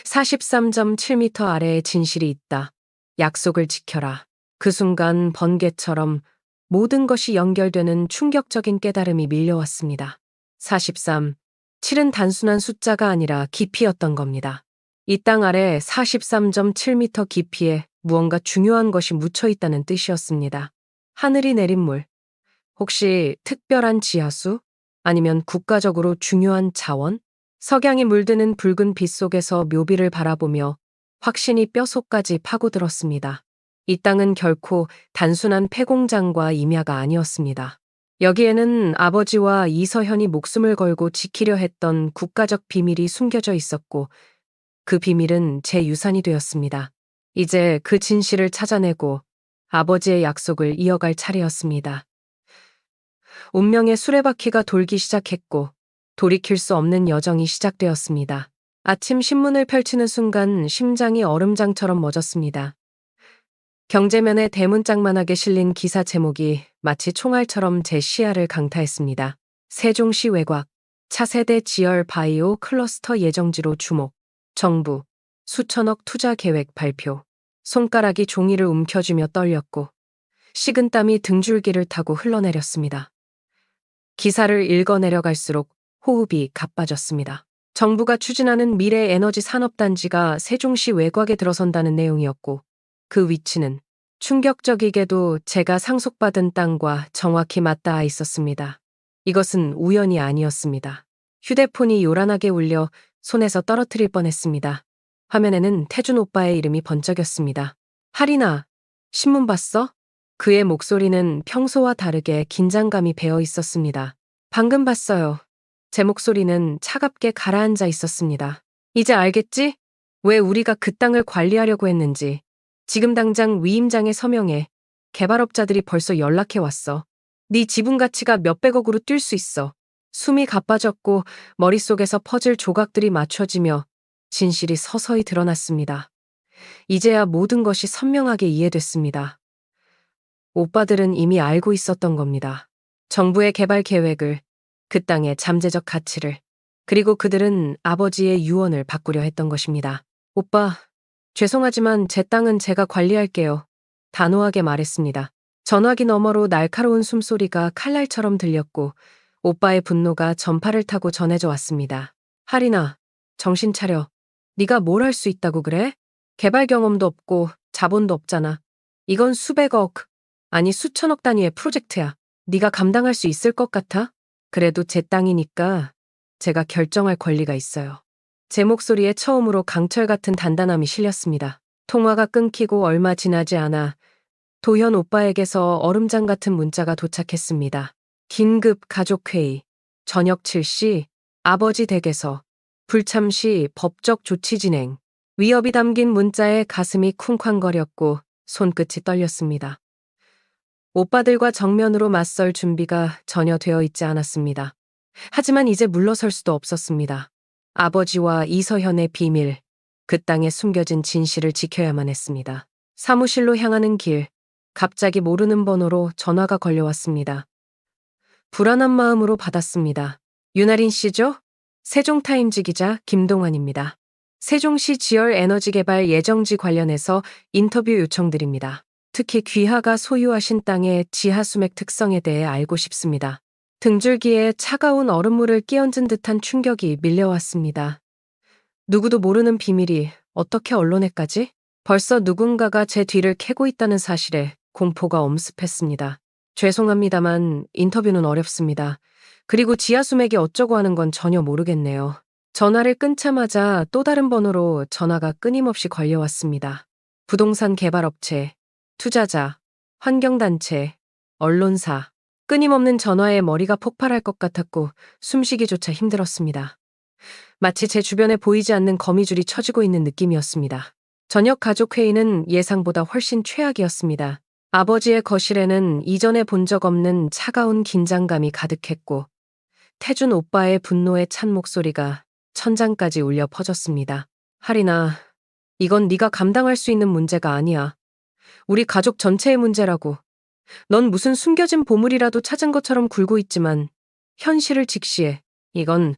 43.7m 아래에 진실이 있다. 약속을 지켜라. 그 순간 번개처럼 모든 것이 연결되는 충격적인 깨달음이 밀려왔습니다. 43. 7은 단순한 숫자가 아니라 깊이였던 겁니다. 이 땅 아래 43.7m 깊이에 무언가 중요한 것이 묻혀 있다는 뜻이었습니다. 하늘이 내린 물. 혹시 특별한 지하수? 아니면 국가적으로 중요한 자원? 석양이 물드는 붉은 빛 속에서 묘비를 바라보며 확신이 뼛속까지 파고들었습니다. 이 땅은 결코 단순한 폐공장과 임야가 아니었습니다. 여기에는 아버지와 이서현이 목숨을 걸고 지키려 했던 국가적 비밀이 숨겨져 있었고 그 비밀은 제 유산이 되었습니다. 이제 그 진실을 찾아내고 아버지의 약속을 이어갈 차례였습니다. 운명의 수레바퀴가 돌기 시작했고 돌이킬 수 없는 여정이 시작되었습니다. 아침 신문을 펼치는 순간 심장이 얼음장처럼 멎었습니다. 경제면에 대문짝만하게 실린 기사 제목이 마치 총알처럼 제 시야를 강타했습니다. 세종시 외곽, 차세대 지열 바이오 클러스터 예정지로 주목, 정부, 수천억 투자 계획 발표. 손가락이 종이를 움켜쥐며 떨렸고 식은땀이 등줄기를 타고 흘러내렸습니다. 기사를 읽어내려갈수록 호흡이 가빠졌습니다. 정부가 추진하는 미래 에너지 산업단지가 세종시 외곽에 들어선다는 내용이었고 그 위치는 충격적이게도 제가 상속받은 땅과 정확히 맞닿아 있었습니다. 이것은 우연이 아니었습니다. 휴대폰이 요란하게 울려 손에서 떨어뜨릴 뻔했습니다. 화면에는 태준 오빠의 이름이 번쩍였습니다. 하리나, 신문 봤어? 그의 목소리는 평소와 다르게 긴장감이 배어 있었습니다. 방금 봤어요. 제 목소리는 차갑게 가라앉아 있었습니다. 이제 알겠지? 왜 우리가 그 땅을 관리하려고 했는지. 지금 당장 위임장에 서명해. 개발업자들이 벌써 연락해 왔어. 네 지분 가치가 몇백억으로 뛸 수 있어. 숨이 가빠졌고 머릿속에서 퍼즐 조각들이 맞춰지며 진실이 서서히 드러났습니다. 이제야 모든 것이 선명하게 이해됐습니다. 오빠들은 이미 알고 있었던 겁니다. 정부의 개발 계획을, 그 땅의 잠재적 가치를, 그리고 그들은 아버지의 유언을 바꾸려 했던 것입니다. 오빠, 죄송하지만 제 땅은 제가 관리할게요. 단호하게 말했습니다. 전화기 너머로 날카로운 숨소리가 칼날처럼 들렸고 오빠의 분노가 전파를 타고 전해져 왔습니다. 하리나, 정신 차려. 네가 뭘 할 수 있다고 그래? 개발 경험도 없고 자본도 없잖아. 이건 수백억, 아니 수천억 단위의 프로젝트야. 네가 감당할 수 있을 것 같아? 그래도 제 땅이니까 제가 결정할 권리가 있어요. 제 목소리에 처음으로 강철 같은 단단함이 실렸습니다. 통화가 끊기고 얼마 지나지 않아 도현 오빠에게서 얼음장 같은 문자가 도착했습니다. 긴급 가족회의, 저녁 7시, 아버지 댁에서, 불참 시 법적 조치 진행. 위협이 담긴 문자에 가슴이 쿵쾅거렸고 손끝이 떨렸습니다. 오빠들과 정면으로 맞설 준비가 전혀 되어 있지 않았습니다. 하지만 이제 물러설 수도 없었습니다. 아버지와 이서현의 비밀, 그 땅에 숨겨진 진실을 지켜야만 했습니다. 사무실로 향하는 길, 갑자기 모르는 번호로 전화가 걸려왔습니다. 불안한 마음으로 받았습니다. 윤아린 씨죠? 세종타임즈 기자 김동환입니다. 세종시 지열 에너지 개발 예정지 관련해서 인터뷰 요청드립니다. 특히 귀하가 소유하신 땅의 지하 수맥 특성에 대해 알고 싶습니다. 등줄기에 차가운 얼음물을 끼얹은 듯한 충격이 밀려왔습니다. 누구도 모르는 비밀이 어떻게 언론에까지? 벌써 누군가가 제 뒤를 캐고 있다는 사실에 공포가 엄습했습니다. 죄송합니다만 인터뷰는 어렵습니다. 그리고 지하 수맥이 어쩌고 하는 건 전혀 모르겠네요. 전화를 끊자마자 또 다른 번호로 전화가 끊임없이 걸려왔습니다. 부동산 개발업체, 투자자, 환경단체, 언론사, 끊임없는 전화에 머리가 폭발할 것 같았고 숨쉬기조차 힘들었습니다. 마치 제 주변에 보이지 않는 거미줄이 쳐지고 있는 느낌이었습니다. 저녁 가족회의는 예상보다 훨씬 최악이었습니다. 아버지의 거실에는 이전에 본 적 없는 차가운 긴장감이 가득했고 태준 오빠의 분노에 찬 목소리가 천장까지 울려 퍼졌습니다. 하리나, 이건 네가 감당할 수 있는 문제가 아니야. 우리 가족 전체의 문제라고. 넌 무슨 숨겨진 보물이라도 찾은 것처럼 굴고 있지만 현실을 직시해. 이건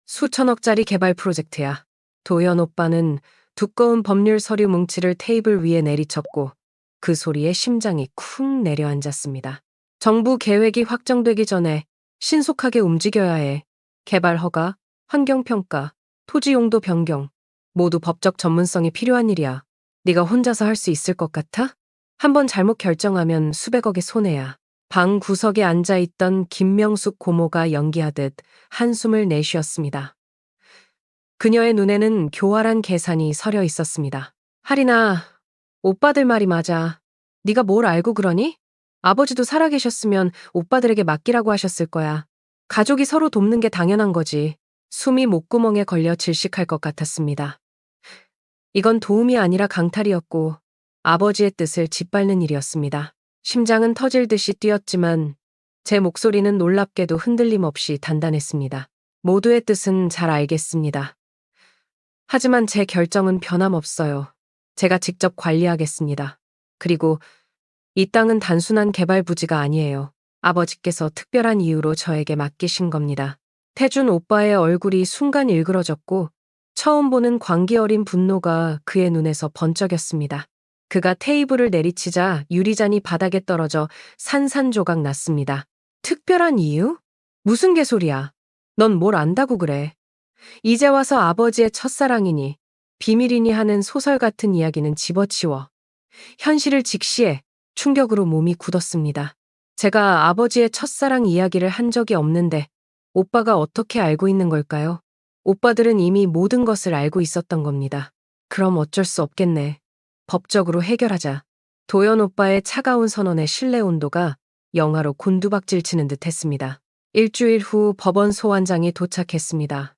수천억짜리 개발 프로젝트야. 도연 오빠는 두꺼운 법률 서류 뭉치를 테이블 위에 내리쳤고 그 소리에 심장이 쿵 내려앉았습니다. 정부 계획이 확정되기 전에 신속하게 움직여야 해. 개발 허가, 환경평가, 토지 용도 변경, 모두 법적 전문성이 필요한 일이야. 네가 혼자서 할 수 있을 것 같아? 한번 잘못 결정하면 수백억의 손해야. 방 구석에 앉아있던 김명숙 고모가 연기하듯 한숨을 내쉬었습니다. 그녀의 눈에는 교활한 계산이 서려 있었습니다. 하리나, 오빠들 말이 맞아. 네가 뭘 알고 그러니? 아버지도 살아계셨으면 오빠들에게 맡기라고 하셨을 거야. 가족이 서로 돕는 게 당연한 거지. 숨이 목구멍에 걸려 질식할 것 같았습니다. 이건 도움이 아니라 강탈이었고 아버지의 뜻을 짓밟는 일이었습니다. 심장은 터질 듯이 뛰었지만 제 목소리는 놀랍게도 흔들림 없이 단단했습니다. 모두의 뜻은 잘 알겠습니다. 하지만 제 결정은 변함없어요. 제가 직접 관리하겠습니다. 그리고 이 땅은 단순한 개발 부지가 아니에요. 아버지께서 특별한 이유로 저에게 맡기신 겁니다. 태준 오빠의 얼굴이 순간 일그러졌고 처음 보는 광기 어린 분노가 그의 눈에서 번쩍였습니다. 그가 테이블을 내리치자 유리잔이 바닥에 떨어져 산산조각 났습니다. 특별한 이유? 무슨 개소리야. 넌 뭘 안다고 그래. 이제 와서 아버지의 첫사랑이니 비밀이니 하는 소설 같은 이야기는 집어치워. 현실을 직시해. 충격으로 몸이 굳었습니다. 제가 아버지의 첫사랑 이야기를 한 적이 없는데 오빠가 어떻게 알고 있는 걸까요? 오빠들은 이미 모든 것을 알고 있었던 겁니다. 그럼 어쩔 수 없겠네. 법적으로 해결하자. 도연 오빠의 차가운 선언의 신뢰 온도가 영하로 곤두박질 치는 듯 했습니다. 일주일 후 법원 소환장이 도착했습니다.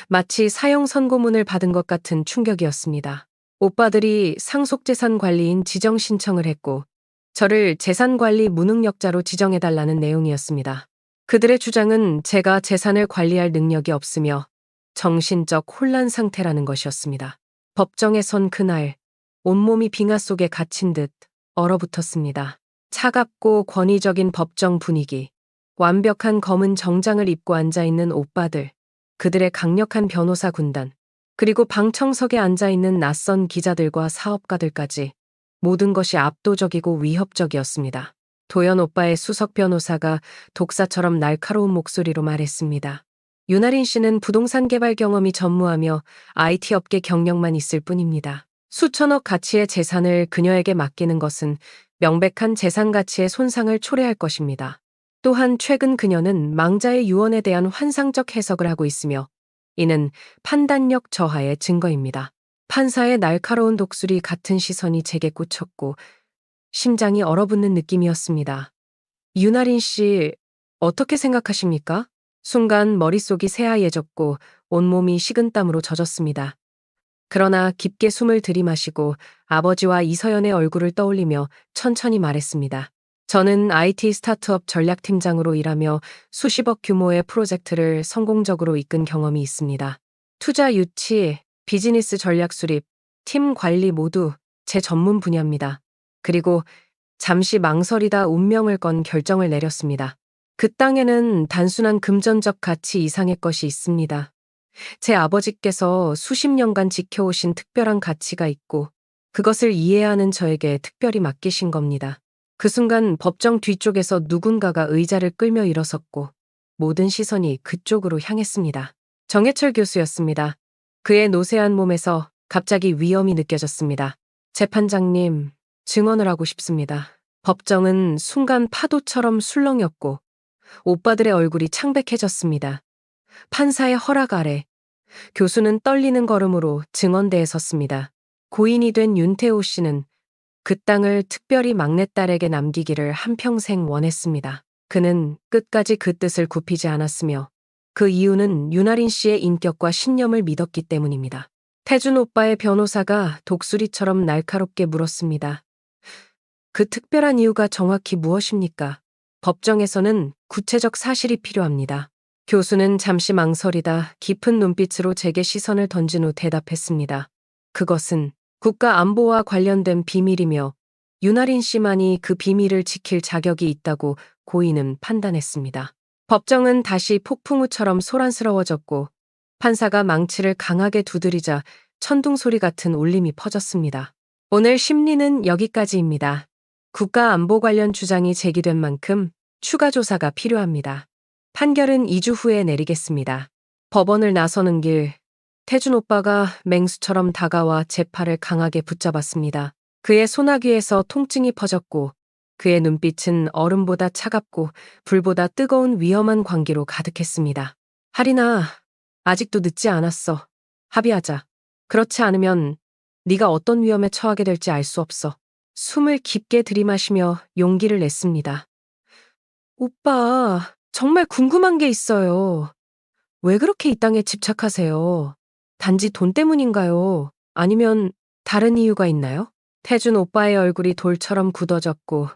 마치 사형 선고문을 받은 것 같은 충격이었습니다. 오빠들이 상속재산 관리인 지정 신청을 했고 저를 재산관리 무능력자로 지정해달라는 내용이었습니다. 그들의 주장은 제가 재산을 관리할 능력이 없으며 정신적 혼란 상태라는 것이었습니다. 법정에 선 그날 온몸이 빙하 속에 갇힌 듯 얼어붙었습니다. 차갑고 권위적인 법정 분위기, 완벽한 검은 정장을 입고 앉아있는 오빠들, 그들의 강력한 변호사 군단, 그리고 방청석에 앉아있는 낯선 기자들과 사업가들까지 모든 것이 압도적이고 위협적이었습니다. 도연 오빠의 수석 변호사가 독사처럼 날카로운 목소리로 말했습니다. 윤아린 씨는 부동산 개발 경험이 전무하며 IT 업계 경력만 있을 뿐입니다. 수천억 가치의 재산을 그녀에게 맡기는 것은 명백한 재산 가치의 손상을 초래할 것입니다. 또한 최근 그녀는 망자의 유언에 대한 환상적 해석을 하고 있으며 이는 판단력 저하의 증거입니다. 판사의 날카로운 독수리 같은 시선이 제게 꽂혔고 심장이 얼어붙는 느낌이었습니다. 윤아린 씨, 어떻게 생각하십니까? 순간 머릿속이 새하얘졌고 온몸이 식은땀으로 젖었습니다. 그러나 깊게 숨을 들이마시고 아버지와 이서연의 얼굴을 떠올리며 천천히 말했습니다. 저는 IT 스타트업 전략팀장으로 일하며 수십억 규모의 프로젝트를 성공적으로 이끈 경험이 있습니다. 투자 유치, 비즈니스 전략 수립, 팀 관리 모두 제 전문 분야입니다. 그리고 잠시 망설이다 운명을 건 결정을 내렸습니다. 그 땅에는 단순한 금전적 가치 이상의 것이 있습니다. 제 아버지께서 수십 년간 지켜오신 특별한 가치가 있고 그것을 이해하는 저에게 특별히 맡기신 겁니다. 그 순간 법정 뒤쪽에서 누군가가 의자를 끌며 일어섰고 모든 시선이 그쪽으로 향했습니다. 정해철 교수였습니다. 그의 노쇠한 몸에서 갑자기 위험이 느껴졌습니다. 재판장님, 증언을 하고 싶습니다. 법정은 순간 파도처럼 술렁였고 오빠들의 얼굴이 창백해졌습니다. 판사의 허락 아래 교수는 떨리는 걸음으로 증언대에 섰습니다. 고인이 된 윤태호 씨는 그 땅을 특별히 막내딸에게 남기기를 한평생 원했습니다. 그는 끝까지 그 뜻을 굽히지 않았으며 그 이유는 윤아린 씨의 인격과 신념을 믿었기 때문입니다. 태준 오빠의 변호사가 독수리처럼 날카롭게 물었습니다. 그 특별한 이유가 정확히 무엇입니까? 법정에서는 구체적 사실이 필요합니다. 교수는 잠시 망설이다 깊은 눈빛으로 제게 시선을 던진 후 대답했습니다. 그것은 국가 안보와 관련된 비밀이며 윤아린 씨만이 그 비밀을 지킬 자격이 있다고 고인은 판단했습니다. 법정은 다시 폭풍우처럼 소란스러워졌고 판사가 망치를 강하게 두드리자 천둥 소리 같은 울림이 퍼졌습니다. 오늘 심리는 여기까지입니다. 국가 안보 관련 주장이 제기된 만큼 추가 조사가 필요합니다. 판결은 2주 후에 내리겠습니다. 법원을 나서는 길, 태준 오빠가 맹수처럼 다가와 제 팔을 강하게 붙잡았습니다. 그의 소나귀에서 통증이 퍼졌고 그의 눈빛은 얼음보다 차갑고 불보다 뜨거운 위험한 광기로 가득했습니다. 하리나, 아직도 늦지 않았어. 합의하자. 그렇지 않으면 네가 어떤 위험에 처하게 될지 알 수 없어. 숨을 깊게 들이마시며 용기를 냈습니다. 오빠, 정말 궁금한 게 있어요. 왜 그렇게 이 땅에 집착하세요? 단지 돈 때문인가요? 아니면 다른 이유가 있나요? 태준 오빠의 얼굴이 돌처럼 굳어졌고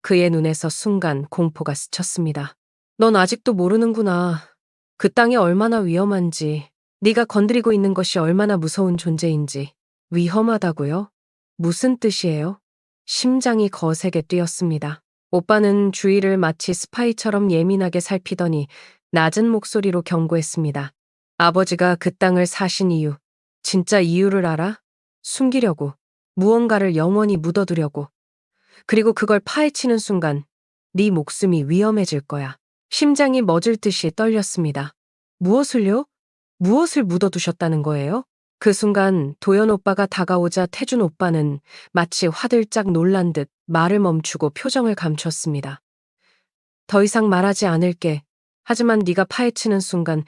그의 눈에서 순간 공포가 스쳤습니다. 넌 아직도 모르는구나. 그 땅이 얼마나 위험한지, 네가 건드리고 있는 것이 얼마나 무서운 존재인지. 위험하다고요? 무슨 뜻이에요? 심장이 거세게 뛰었습니다. 오빠는 주위를 마치 스파이처럼 예민하게 살피더니 낮은 목소리로 경고했습니다. 아버지가 그 땅을 사신 이유, 진짜 이유를 알아? 숨기려고, 무언가를 영원히 묻어두려고. 그리고 그걸 파헤치는 순간 네 목숨이 위험해질 거야. 심장이 멎을 듯이 떨렸습니다. 무엇을요? 무엇을 묻어두셨다는 거예요? 그 순간 도연 오빠가 다가오자 태준 오빠는 마치 화들짝 놀란 듯 말을 멈추고 표정을 감췄습니다. 더 이상 말하지 않을게. 하지만 네가 파헤치는 순간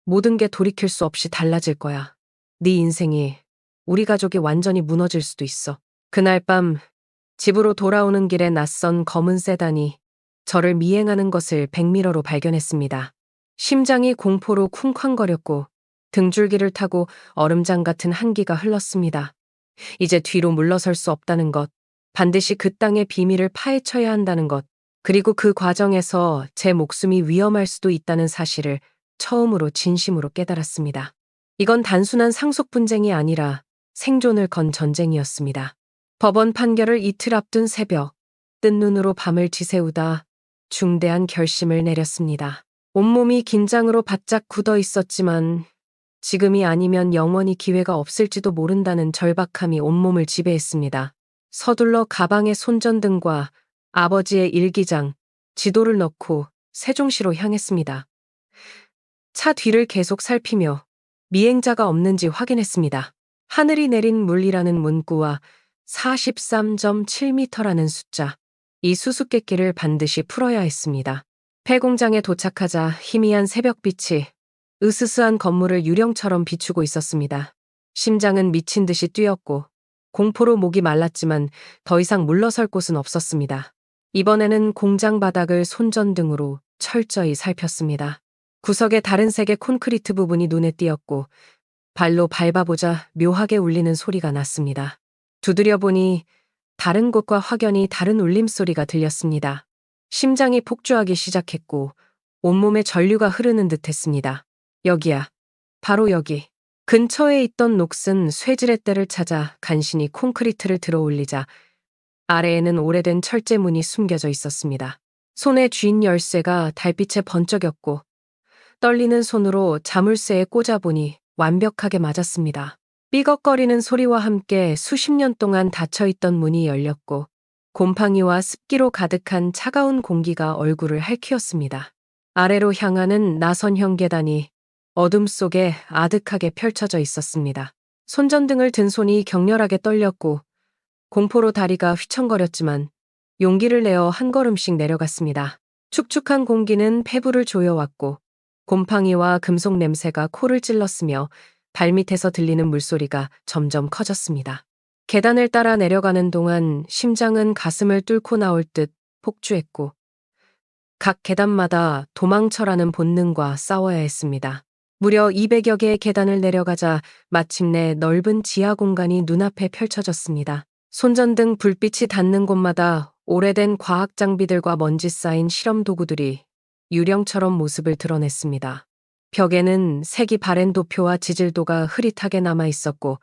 모든 게 돌이킬 수 없이 달라질 거야. 네 인생이, 우리 가족이 완전히 무너질 수도 있어. 그날 밤 집으로 돌아오는 길에 낯선 검은 세단이 저를 미행하는 것을 백미러로 발견했습니다. 심장이 공포로 쿵쾅거렸고 등줄기를 타고 얼음장 같은 한기가 흘렀습니다. 이제 뒤로 물러설 수 없다는 것, 반드시 그 땅의 비밀을 파헤쳐야 한다는 것, 그리고 그 과정에서 제 목숨이 위험할 수도 있다는 사실을 처음으로 진심으로 깨달았습니다. 이건 단순한 상속 분쟁이 아니라 생존을 건 전쟁이었습니다. 법원 판결을 이틀 앞둔 새벽, 뜬 눈으로 밤을 지새우다 중대한 결심을 내렸습니다. 온몸이 긴장으로 바짝 굳어 있었지만 지금이 아니면 영원히 기회가 없을지도 모른다는 절박함이 온몸을 지배했습니다. 서둘러 가방에 손전등과 아버지의 일기장, 지도를 넣고 세종시로 향했습니다. 차 뒤를 계속 살피며 미행자가 없는지 확인했습니다. 하늘이 내린 물이라는 문구와 43.7m라는 숫자, 이 수수께끼를 반드시 풀어야 했습니다. 폐공장에 도착하자 희미한 새벽빛이 으스스한 건물을 유령처럼 비추고 있었습니다. 심장은 미친 듯이 뛰었고 공포로 목이 말랐지만 더 이상 물러설 곳은 없었습니다. 이번에는 공장 바닥을 손전등으로 철저히 살폈습니다. 구석의 다른 색의 콘크리트 부분이 눈에 띄었고 발로 밟아보자 묘하게 울리는 소리가 났습니다. 두드려 보니 다른 곳과 확연히 다른 울림소리가 들렸습니다. 심장이 폭주하기 시작했고 온몸에 전류가 흐르는 듯했습니다. 여기야. 바로 여기. 근처에 있던 녹슨 쇠지렛 대를 찾아 간신히 콘크리트를 들어 올리자 아래에는 오래된 철제문이 숨겨져 있었습니다. 손에 쥔 열쇠가 달빛에 번쩍였고 떨리는 손으로 자물쇠에 꽂아보니 완벽하게 맞았습니다. 삐걱거리는 소리와 함께 수십 년 동안 닫혀있던 문이 열렸고 곰팡이와 습기로 가득한 차가운 공기가 얼굴을 핥히었습니다. 아래로 향하는 나선형 계단이 어둠 속에 아득하게 펼쳐져 있었습니다. 손전등을 든 손이 격렬하게 떨렸고 공포로 다리가 휘청거렸지만 용기를 내어 한 걸음씩 내려갔습니다. 축축한 공기는 폐부를 조여왔고 곰팡이와 금속 냄새가 코를 찔렀으며 발밑에서 들리는 물소리가 점점 커졌습니다. 계단을 따라 내려가는 동안 심장은 가슴을 뚫고 나올 듯 폭주했고, 각 계단마다 도망쳐라는 본능과 싸워야 했습니다. 무려 200여 개의 계단을 내려가자 마침내 넓은 지하 공간이 눈앞에 펼쳐졌습니다. 손전등 불빛이 닿는 곳마다 오래된 과학 장비들과 먼지 쌓인 실험 도구들이 유령처럼 모습을 드러냈습니다. 벽에는 색이 바랜 도표와 지질도가 흐릿하게 남아 있었고,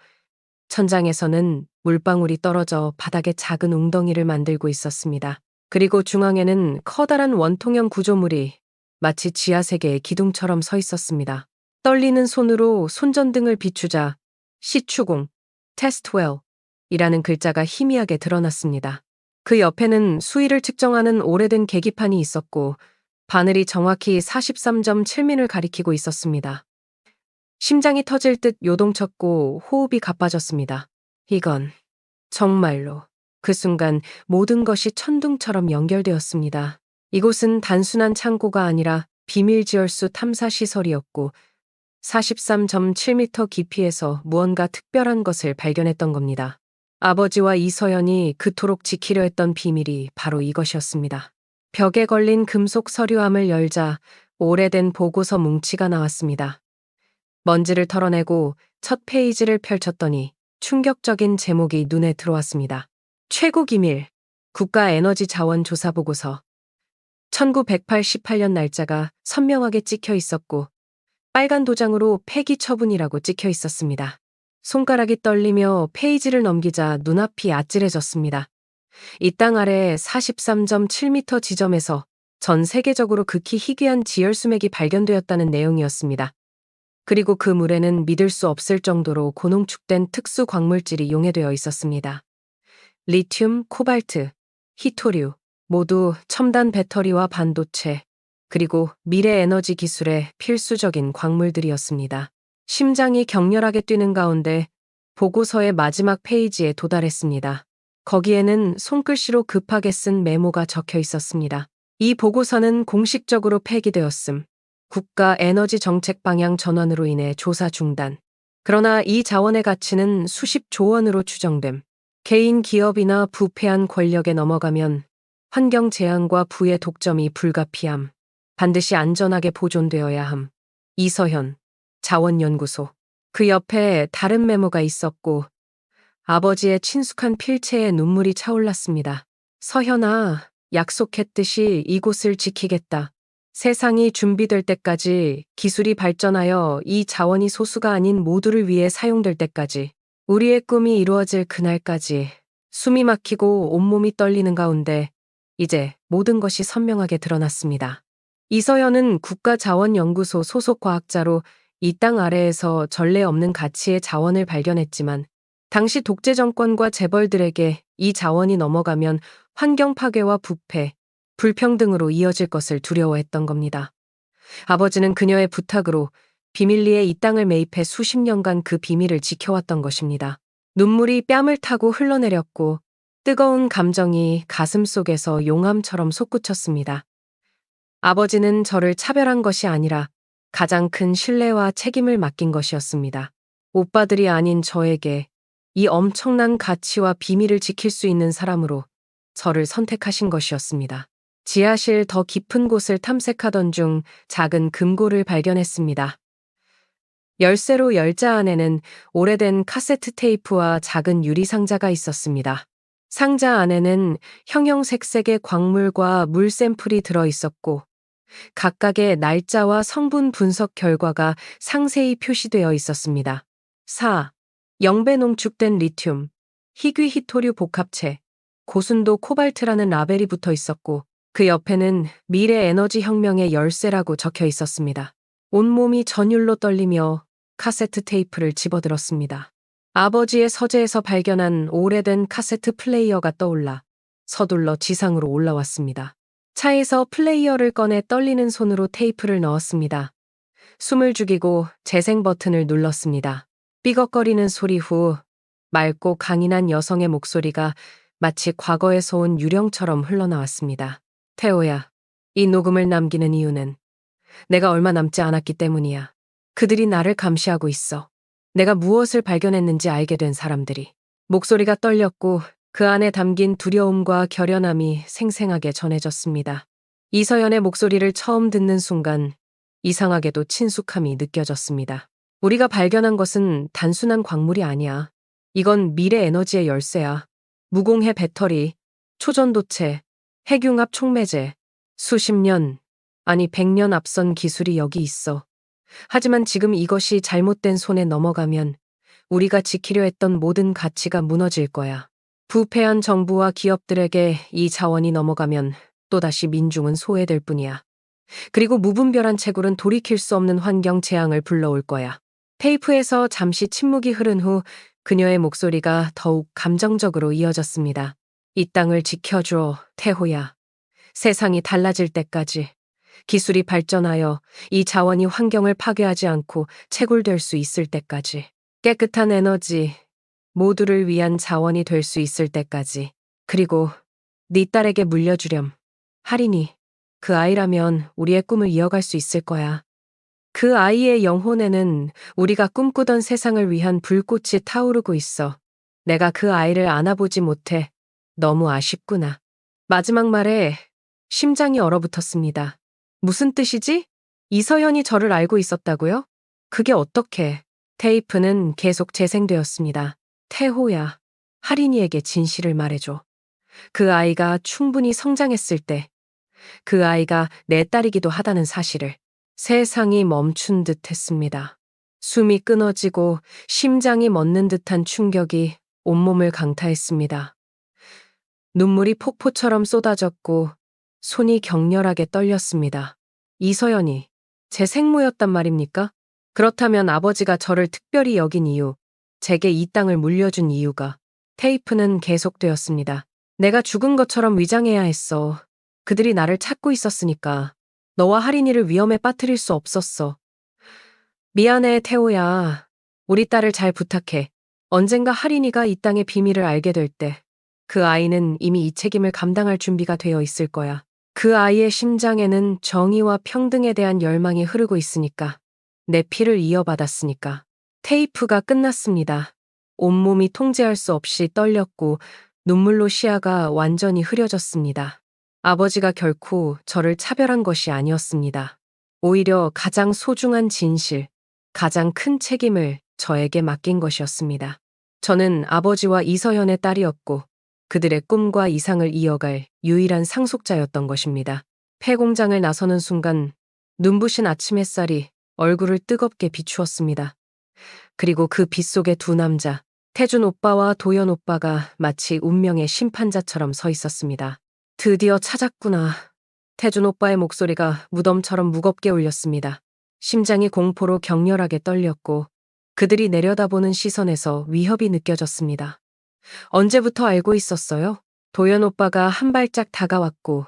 천장에서는 물방울이 떨어져 바닥에 작은 웅덩이를 만들고 있었습니다. 그리고 중앙에는 커다란 원통형 구조물이 마치 지하 세계의 기둥처럼 서 있었습니다. 떨리는 손으로 손전등을 비추자 시추공, 테스트웰 이라는 글자가 희미하게 드러났습니다. 그 옆에는 수위를 측정하는 오래된 계기판이 있었고, 바늘이 정확히 43.7민을 가리키고 있었습니다. 심장이 터질 듯 요동쳤고 호흡이 가빠졌습니다. 이건 정말로. 그 순간 모든 것이 천둥처럼 연결되었습니다. 이곳은 단순한 창고가 아니라 비밀지열수 탐사시설이었고, 43.7m 깊이에서 무언가 특별한 것을 발견했던 겁니다. 아버지와 이서연이 그토록 지키려 했던 비밀이 바로 이것이었습니다. 벽에 걸린 금속 서류함을 열자 오래된 보고서 뭉치가 나왔습니다. 먼지를 털어내고 첫 페이지를 펼쳤더니 충격적인 제목이 눈에 들어왔습니다. 최고 기밀, 국가에너지자원조사보고서. 1988년 날짜가 선명하게 찍혀 있었고, 빨간 도장으로 폐기 처분이라고 찍혀 있었습니다. 손가락이 떨리며 페이지를 넘기자 눈앞이 아찔해졌습니다. 이 땅 아래 43.7m 지점에서 전 세계적으로 극히 희귀한 지열수맥이 발견되었다는 내용이었습니다. 그리고 그 물에는 믿을 수 없을 정도로 고농축된 특수 광물질이 용해되어 있었습니다. 리튬, 코발트, 히토류, 모두 첨단 배터리와 반도체, 그리고 미래 에너지 기술의 필수적인 광물들이었습니다. 심장이 격렬하게 뛰는 가운데 보고서의 마지막 페이지에 도달했습니다. 거기에는 손글씨로 급하게 쓴 메모가 적혀 있었습니다. 이 보고서는 공식적으로 폐기되었음. 국가 에너지 정책 방향 전환으로 인해 조사 중단. 그러나 이 자원의 가치는 수십조 원으로 추정됨. 개인 기업이나 부패한 권력에 넘어가면 환경 재앙과 부의 독점이 불가피함. 반드시 안전하게 보존되어야 함. 이서현, 자원연구소. 그 옆에 다른 메모가 있었고, 아버지의 친숙한 필체에 눈물이 차올랐습니다. 서현아, 약속했듯이 이곳을 지키겠다. 세상이 준비될 때까지, 기술이 발전하여 이 자원이 소수가 아닌 모두를 위해 사용될 때까지, 우리의 꿈이 이루어질 그날까지. 숨이 막히고 온몸이 떨리는 가운데 이제 모든 것이 선명하게 드러났습니다. 이서연은 국가자원연구소 소속 과학자로 이 땅 아래에서 전례 없는 가치의 자원을 발견했지만, 당시 독재 정권과 재벌들에게 이 자원이 넘어가면 환경 파괴와 부패, 불평등으로 이어질 것을 두려워했던 겁니다. 아버지는 그녀의 부탁으로 비밀리에 이 땅을 매입해 수십 년간 그 비밀을 지켜왔던 것입니다. 눈물이 뺨을 타고 흘러내렸고 뜨거운 감정이 가슴 속에서 용암처럼 솟구쳤습니다. 아버지는 저를 차별한 것이 아니라 가장 큰 신뢰와 책임을 맡긴 것이었습니다. 오빠들이 아닌 저에게 이 엄청난 가치와 비밀을 지킬 수 있는 사람으로 저를 선택하신 것이었습니다. 지하실 더 깊은 곳을 탐색하던 중 작은 금고를 발견했습니다. 열쇠로 열자 안에는 오래된 카세트 테이프와 작은 유리 상자가 있었습니다. 상자 안에는 형형색색의 광물과 물 샘플이 들어 있었고, 각각의 날짜와 성분 분석 결과가 상세히 표시되어 있었습니다. 4. 영배 농축된 리튬, 희귀 히토류 복합체, 고순도 코발트라는 라벨이 붙어 있었고, 그 옆에는 미래 에너지 혁명의 열쇠라고 적혀 있었습니다. 온몸이 전율로 떨리며 카세트 테이프를 집어들었습니다. 아버지의 서재에서 발견한 오래된 카세트 플레이어가 떠올라 서둘러 지상으로 올라왔습니다. 차에서 플레이어를 꺼내 떨리는 손으로 테이프를 넣었습니다. 숨을 죽이고 재생 버튼을 눌렀습니다. 삐걱거리는 소리 후 맑고 강인한 여성의 목소리가 마치 과거에서 온 유령처럼 흘러나왔습니다. 태호야, 이 녹음을 남기는 이유는 내가 얼마 남지 않았기 때문이야. 그들이 나를 감시하고 있어. 내가 무엇을 발견했는지 알게 된 사람들이. 목소리가 떨렸고 그 안에 담긴 두려움과 결연함이 생생하게 전해졌습니다. 이서연의 목소리를 처음 듣는 순간 이상하게도 친숙함이 느껴졌습니다. 우리가 발견한 것은 단순한 광물이 아니야. 이건 미래 에너지의 열쇠야. 무공해 배터리, 초전도체, 핵융합 촉매제, 수십 년, 아니 100년 앞선 기술이 여기 있어. 하지만 지금 이것이 잘못된 손에 넘어가면 우리가 지키려 했던 모든 가치가 무너질 거야. 부패한 정부와 기업들에게 이 자원이 넘어가면 또다시 민중은 소외될 뿐이야. 그리고 무분별한 채굴은 돌이킬 수 없는 환경 재앙을 불러올 거야. 테이프에서 잠시 침묵이 흐른 후 그녀의 목소리가 더욱 감정적으로 이어졌습니다. 이 땅을 지켜줘, 태호야. 세상이 달라질 때까지. 기술이 발전하여 이 자원이 환경을 파괴하지 않고 채굴될 수 있을 때까지. 깨끗한 에너지, 모두를 위한 자원이 될 수 있을 때까지. 그리고 네 딸에게 물려주렴. 할인이, 그 아이라면 우리의 꿈을 이어갈 수 있을 거야. 그 아이의 영혼에는 우리가 꿈꾸던 세상을 위한 불꽃이 타오르고 있어. 내가 그 아이를 안아보지 못해 너무 아쉽구나. 마지막 말에 심장이 얼어붙었습니다. 무슨 뜻이지? 이서연이 저를 알고 있었다고요? 그게 어떻게? 테이프는 계속 재생되었습니다. 태호야, 할인이에게 진실을 말해줘. 그 아이가 충분히 성장했을 때, 그 아이가 내 딸이기도 하다는 사실을. 세상이 멈춘 듯 했습니다. 숨이 끊어지고 심장이 멎는 듯한 충격이 온몸을 강타했습니다. 눈물이 폭포처럼 쏟아졌고 손이 격렬하게 떨렸습니다. 이서연이 제 생모였단 말입니까? 그렇다면 아버지가 저를 특별히 여긴 이유, 제게 이 땅을 물려준 이유가. 테이프는 계속되었습니다. 내가 죽은 것처럼 위장해야 했어. 그들이 나를 찾고 있었으니까. 너와 할인이를 위험에 빠뜨릴 수 없었어. 미안해, 태호야. 우리 딸을 잘 부탁해. 언젠가 할인이가 이 땅의 비밀을 알게 될 때, 그 아이는 이미 이 책임을 감당할 준비가 되어 있을 거야. 그 아이의 심장에는 정의와 평등에 대한 열망이 흐르고 있으니까. 내 피를 이어받았으니까. 테이프가 끝났습니다. 온몸이 통제할 수 없이 떨렸고 눈물로 시야가 완전히 흐려졌습니다. 아버지가 결코 저를 차별한 것이 아니었습니다. 오히려 가장 소중한 진실, 가장 큰 책임을 저에게 맡긴 것이었습니다. 저는 아버지와 이서연의 딸이었고 그들의 꿈과 이상을 이어갈 유일한 상속자였던 것입니다. 폐공장을 나서는 순간 눈부신 아침 햇살이 얼굴을 뜨겁게 비추었습니다. 그리고 그 빛 속에 두 남자, 태준 오빠와 도연 오빠가 마치 운명의 심판자처럼 서 있었습니다. 드디어 찾았구나. 태준 오빠의 목소리가 무덤처럼 무겁게 울렸습니다. 심장이 공포로 격렬하게 떨렸고 그들이 내려다보는 시선에서 위협이 느껴졌습니다. 언제부터 알고 있었어요? 도연 오빠가 한 발짝 다가왔고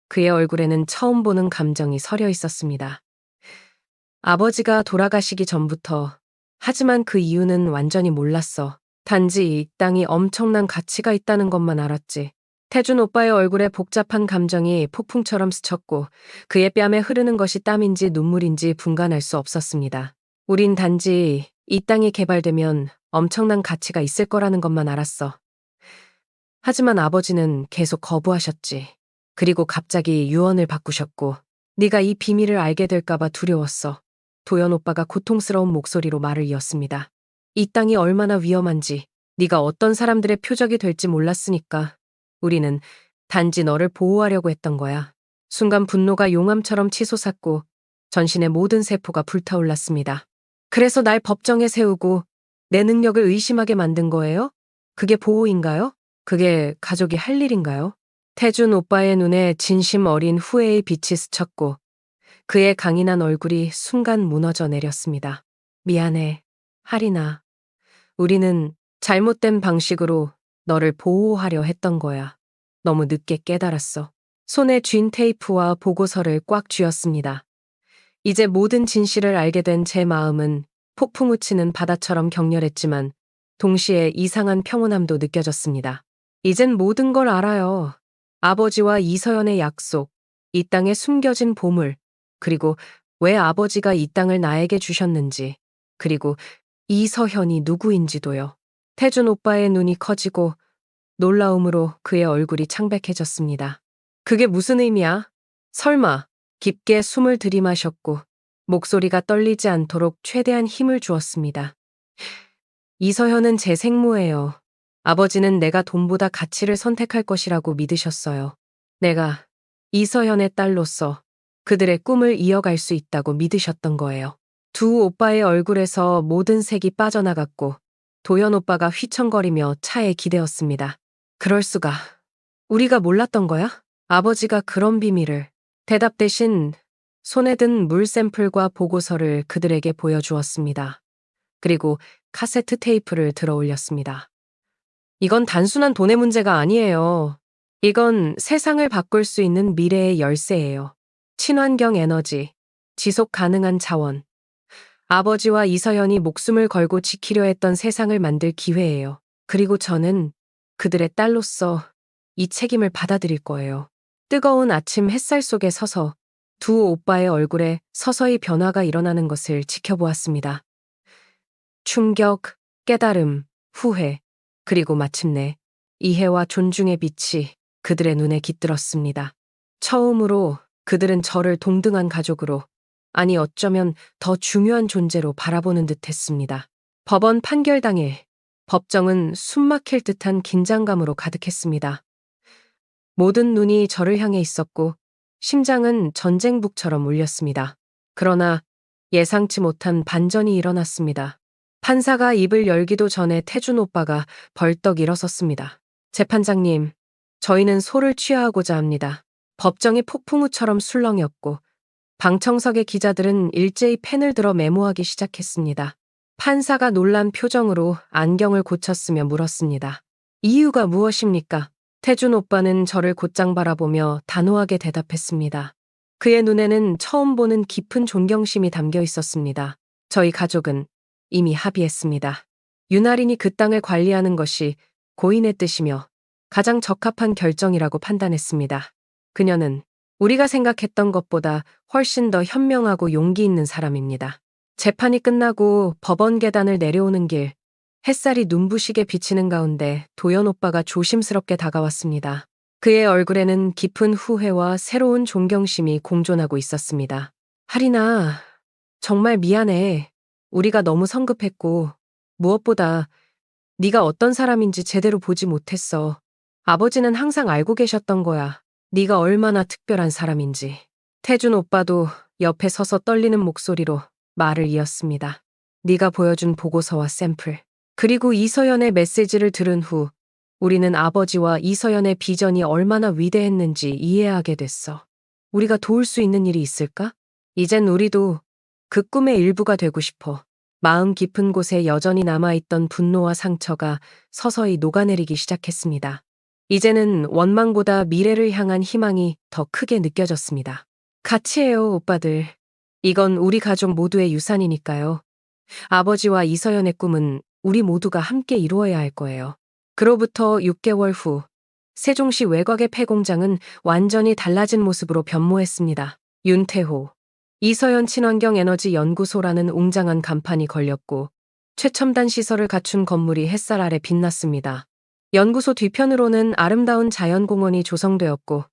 그의 얼굴에는 처음 보는 감정이 서려 있었습니다. 아버지가 돌아가시기 전부터. 하지만 그 이유는 완전히 몰랐어. 단지 이 땅이 엄청난 가치가 있다는 것만 알았지. 태준 오빠의 얼굴에 복잡한 감정이 폭풍처럼 스쳤고 그의 뺨에 흐르는 것이 땀인지 눈물인지 분간할 수 없었습니다. 우린 단지 이 땅이 개발되면 엄청난 가치가 있을 거라는 것만 알았어. 하지만 아버지는 계속 거부하셨지. 그리고 갑자기 유언을 바꾸셨고 네가 이 비밀을 알게 될까봐 두려웠어. 도연 오빠가 고통스러운 목소리로 말을 이었습니다. 이 땅이 얼마나 위험한지, 네가 어떤 사람들의 표적이 될지 몰랐으니까 우리는 단지 너를 보호하려고 했던 거야. 순간 분노가 용암처럼 치솟았고 전신의 모든 세포가 불타올랐습니다. 그래서 날 법정에 세우고 내 능력을 의심하게 만든 거예요? 그게 보호인가요? 그게 가족이 할 일인가요? 태준 오빠의 눈에 진심 어린 후회의 빛이 스쳤고 그의 강인한 얼굴이 순간 무너져 내렸습니다. 미안해, 할인아. 우리는 잘못된 방식으로 너를 보호하려 했던 거야. 너무 늦게 깨달았어. 손에 쥔 테이프와 보고서를 꽉 쥐었습니다. 이제 모든 진실을 알게 된 제 마음은 폭풍 우치는 바다처럼 격렬했지만 동시에 이상한 평온함도 느껴졌습니다. 이젠 모든 걸 알아요. 아버지와 이서연의 약속, 이 땅에 숨겨진 보물, 그리고 왜 아버지가 이 땅을 나에게 주셨는지, 그리고 이서현이 누구인지도요. 태준 오빠의 눈이 커지고 놀라움으로 그의 얼굴이 창백해졌습니다. 그게 무슨 의미야? 설마. 깊게 숨을 들이마셨고 목소리가 떨리지 않도록 최대한 힘을 주었습니다. 이서현은 제 생모예요. 아버지는 내가 돈보다 가치를 선택할 것이라고 믿으셨어요. 내가 이서현의 딸로서 그들의 꿈을 이어갈 수 있다고 믿으셨던 거예요. 두 오빠의 얼굴에서 모든 색이 빠져나갔고 도현 오빠가 휘청거리며 차에 기대었습니다. 그럴 수가. 우리가 몰랐던 거야? 아버지가 그런 비밀을. 대답 대신 손에 든 물 샘플과 보고서를 그들에게 보여주었습니다. 그리고 카세트 테이프를 들어 올렸습니다. 이건 단순한 돈의 문제가 아니에요. 이건 세상을 바꿀 수 있는 미래의 열쇠예요. 친환경 에너지, 지속 가능한 자원. 아버지와 이서현이 목숨을 걸고 지키려 했던 세상을 만들 기회예요. 그리고 저는 그들의 딸로서 이 책임을 받아들일 거예요. 뜨거운 아침 햇살 속에 서서 두 오빠의 얼굴에 서서히 변화가 일어나는 것을 지켜보았습니다. 충격, 깨달음, 후회, 그리고 마침내 이해와 존중의 빛이 그들의 눈에 깃들었습니다. 처음으로 그들은 저를 동등한 가족으로, 아니 어쩌면 더 중요한 존재로 바라보는 듯 했습니다. 법원 판결 당일, 법정은 숨막힐 듯한 긴장감으로 가득했습니다. 모든 눈이 저를 향해 있었고 심장은 전쟁북처럼 울렸습니다. 그러나 예상치 못한 반전이 일어났습니다. 판사가 입을 열기도 전에 태준 오빠가 벌떡 일어섰습니다. 재판장님, 저희는 소를 취하하고자 합니다. 법정이 폭풍우처럼 술렁였고 방청석의 기자들은 일제히 펜을 들어 메모하기 시작했습니다. 판사가 놀란 표정으로 안경을 고쳤으며 물었습니다. 이유가 무엇입니까? 태준 오빠는 저를 곧장 바라보며 단호하게 대답했습니다. 그의 눈에는 처음 보는 깊은 존경심이 담겨 있었습니다. 저희 가족은 이미 합의했습니다. 유나린이 그 땅을 관리하는 것이 고인의 뜻이며 가장 적합한 결정이라고 판단했습니다. 그녀는 우리가 생각했던 것보다 훨씬 더 현명하고 용기 있는 사람입니다. 재판이 끝나고 법원 계단을 내려오는 길, 햇살이 눈부시게 비치는 가운데 도연 오빠가 조심스럽게 다가왔습니다. 그의 얼굴에는 깊은 후회와 새로운 존경심이 공존하고 있었습니다. 하리나, 정말 미안해. 우리가 너무 성급했고 무엇보다 네가 어떤 사람인지 제대로 보지 못했어. 아버지는 항상 알고 계셨던 거야. 네가 얼마나 특별한 사람인지. 태준 오빠도 옆에 서서 떨리는 목소리로 말을 이었습니다. 네가 보여준 보고서와 샘플, 그리고 이서연의 메시지를 들은 후 우리는 아버지와 이서연의 비전이 얼마나 위대했는지 이해하게 됐어. 우리가 도울 수 있는 일이 있을까? 이젠 우리도 그 꿈의 일부가 되고 싶어. 마음 깊은 곳에 여전히 남아있던 분노와 상처가 서서히 녹아내리기 시작했습니다. 이제는 원망보다 미래를 향한 희망이 더 크게 느껴졌습니다. 같이 해요, 오빠들. 이건 우리 가족 모두의 유산이니까요. 아버지와 이서연의 꿈은 우리 모두가 함께 이루어야 할 거예요. 그로부터 6개월 후, 세종시 외곽의 폐공장은 완전히 달라진 모습으로 변모했습니다. 윤태호, 이서연 친환경에너지연구소라는 웅장한 간판이 걸렸고 최첨단 시설을 갖춘 건물이 햇살 아래 빛났습니다. 연구소 뒤편으로는 아름다운 자연공원이 조성되었고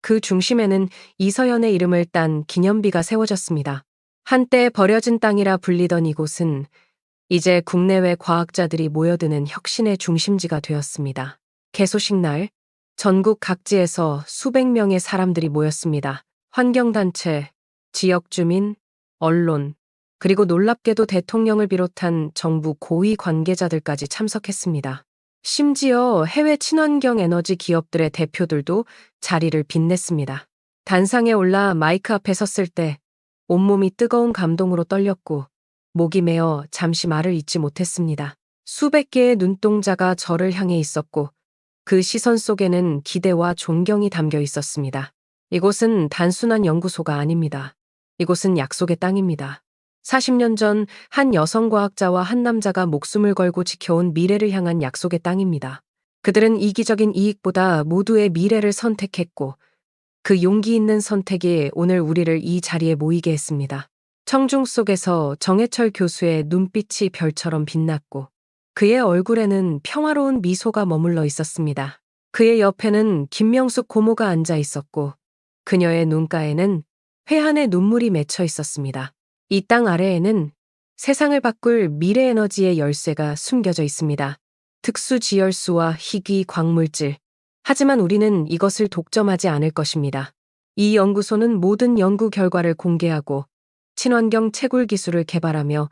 그 중심에는 이서연의 이름을 딴 기념비가 세워졌습니다. 한때 버려진 땅이라 불리던 이곳은 이제 국내외 과학자들이 모여드는 혁신의 중심지가 되었습니다. 개소식 날, 전국 각지에서 수백 명의 사람들이 모였습니다. 환경단체, 지역주민, 언론, 그리고 놀랍게도 대통령을 비롯한 정부 고위 관계자들까지 참석했습니다. 심지어 해외 친환경 에너지 기업들의 대표들도 자리를 빛냈습니다. 단상에 올라 마이크 앞에 섰을 때 온몸이 뜨거운 감동으로 떨렸고 목이 메어 잠시 말을 잇지 못했습니다. 수백 개의 눈동자가 저를 향해 있었고 그 시선 속에는 기대와 존경이 담겨 있었습니다. 이곳은 단순한 연구소가 아닙니다. 이곳은 약속의 땅입니다. 40년 전 한 여성 과학자와 한 남자가 목숨을 걸고 지켜온 미래를 향한 약속의 땅입니다. 그들은 이기적인 이익보다 모두의 미래를 선택했고 그 용기 있는 선택이 오늘 우리를 이 자리에 모이게 했습니다. 청중 속에서 정해철 교수의 눈빛이 별처럼 빛났고 그의 얼굴에는 평화로운 미소가 머물러 있었습니다. 그의 옆에는 김명숙 고모가 앉아 있었고 그녀의 눈가에는 회한의 눈물이 맺혀 있었습니다. 이 땅 아래에는 세상을 바꿀 미래 에너지의 열쇠가 숨겨져 있습니다. 특수 지열수와 희귀 광물질. 하지만 우리는 이것을 독점하지 않을 것입니다. 이 연구소는 모든 연구 결과를 공개하고 친환경 채굴 기술을 개발하며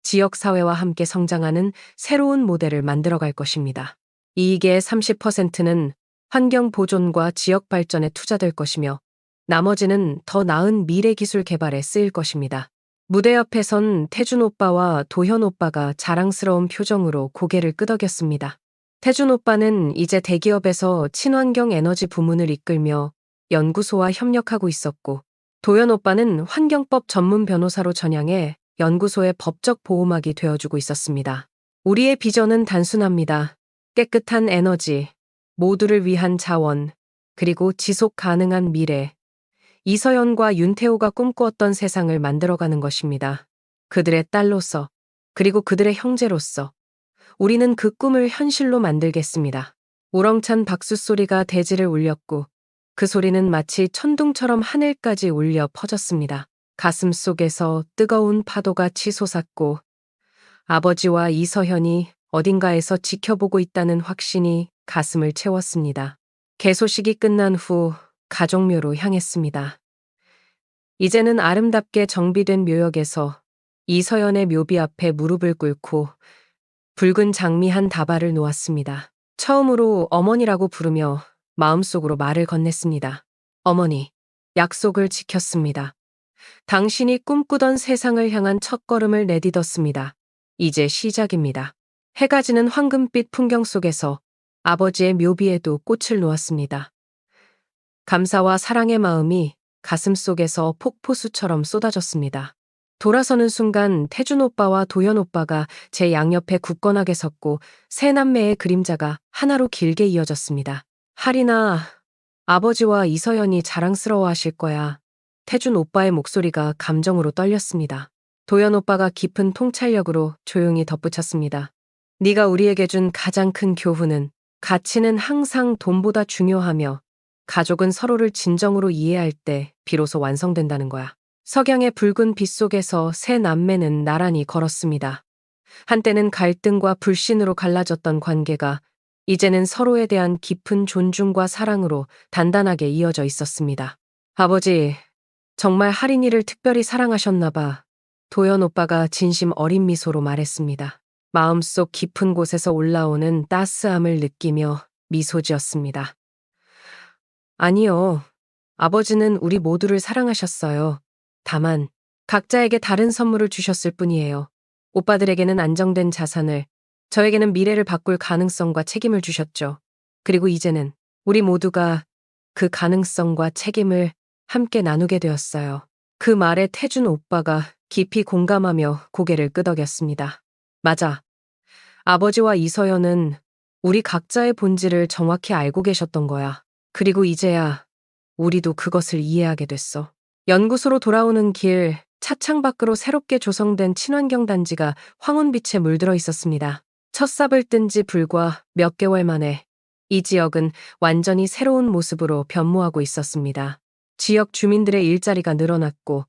지역사회와 함께 성장하는 새로운 모델을 만들어갈 것입니다. 이익의 30%는 환경 보존과 지역 발전에 투자될 것이며 나머지는 더 나은 미래 기술 개발에 쓰일 것입니다. 무대 옆에선 태준 오빠와 도현 오빠가 자랑스러운 표정으로 고개를 끄덕였습니다. 태준 오빠는 이제 대기업에서 친환경 에너지 부문을 이끌며 연구소와 협력하고 있었고 도현 오빠는 환경법 전문 변호사로 전향해 연구소의 법적 보호막이 되어주고 있었습니다. 우리의 비전은 단순합니다. 깨끗한 에너지, 모두를 위한 자원, 그리고 지속 가능한 미래. 이서연과 윤태호가 꿈꾸었던 세상을 만들어가는 것입니다. 그들의 딸로서, 그리고 그들의 형제로서 우리는 그 꿈을 현실로 만들겠습니다. 우렁찬 박수 소리가 대지를 울렸고 그 소리는 마치 천둥처럼 하늘까지 울려 퍼졌습니다. 가슴 속에서 뜨거운 파도가 치솟았고 아버지와 이서현이 어딘가에서 지켜보고 있다는 확신이 가슴을 채웠습니다. 개소식이 끝난 후 가족묘로 향했습니다. 이제는 아름답게 정비된 묘역에서 이서연의 묘비 앞에 무릎을 꿇고 붉은 장미 한 다발을 놓았습니다. 처음으로 어머니라고 부르며 마음속으로 말을 건넸습니다. 어머니, 약속을 지켰습니다. 당신이 꿈꾸던 세상을 향한 첫걸음을 내딛었습니다. 이제 시작입니다. 해가 지는 황금빛 풍경 속에서 아버지의 묘비에도 꽃을 놓았습니다. 감사와 사랑의 마음이 가슴 속에서 폭포수처럼 쏟아졌습니다. 돌아서는 순간 태준 오빠와 도현 오빠가 제 양옆에 굳건하게 섰고 세 남매의 그림자가 하나로 길게 이어졌습니다. 하리나, 아버지와 이서연이 자랑스러워하실 거야. 태준 오빠의 목소리가 감정으로 떨렸습니다. 도현 오빠가 깊은 통찰력으로 조용히 덧붙였습니다. 네가 우리에게 준 가장 큰 교훈은 가치는 항상 돈보다 중요하며 가족은 서로를 진정으로 이해할 때 비로소 완성된다는 거야. 석양의 붉은 빛 속에서 세 남매는 나란히 걸었습니다. 한때는 갈등과 불신으로 갈라졌던 관계가 이제는 서로에 대한 깊은 존중과 사랑으로 단단하게 이어져 있었습니다. 아버지, 정말 할인이를 특별히 사랑하셨나 봐. 도현 오빠가 진심 어린 미소로 말했습니다. 마음속 깊은 곳에서 올라오는 따스함을 느끼며 미소 지었습니다. 아니요. 아버지는 우리 모두를 사랑하셨어요. 다만 각자에게 다른 선물을 주셨을 뿐이에요. 오빠들에게는 안정된 자산을, 저에게는 미래를 바꿀 가능성과 책임을 주셨죠. 그리고 이제는 우리 모두가 그 가능성과 책임을 함께 나누게 되었어요. 그 말에 태준 오빠가 깊이 공감하며 고개를 끄덕였습니다. 맞아. 아버지와 이서연은 우리 각자의 본질을 정확히 알고 계셨던 거야. 그리고 이제야 우리도 그것을 이해하게 됐어. 연구소로 돌아오는 길, 차창 밖으로 새롭게 조성된 친환경 단지가 황혼빛에 물들어 있었습니다. 첫 삽을 뜬 지 불과 몇 개월 만에 이 지역은 완전히 새로운 모습으로 변모하고 있었습니다. 지역 주민들의 일자리가 늘어났고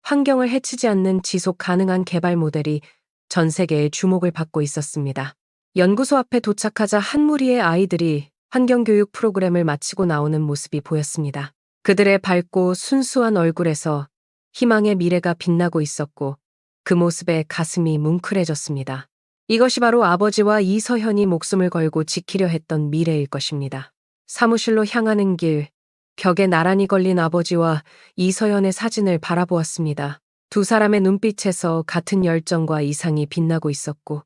환경을 해치지 않는 지속 가능한 개발 모델이 전 세계의 주목을 받고 있었습니다. 연구소 앞에 도착하자 한 무리의 아이들이 환경교육 프로그램을 마치고 나오는 모습이 보였습니다. 그들의 밝고 순수한 얼굴에서 희망의 미래가 빛나고 있었고 그 모습에 가슴이 뭉클해졌습니다. 이것이 바로 아버지와 이서현이 목숨을 걸고 지키려 했던 미래일 것입니다. 사무실로 향하는 길, 벽에 나란히 걸린 아버지와 이서연의 사진을 바라보았습니다. 두 사람의 눈빛에서 같은 열정과 이상이 빛나고 있었고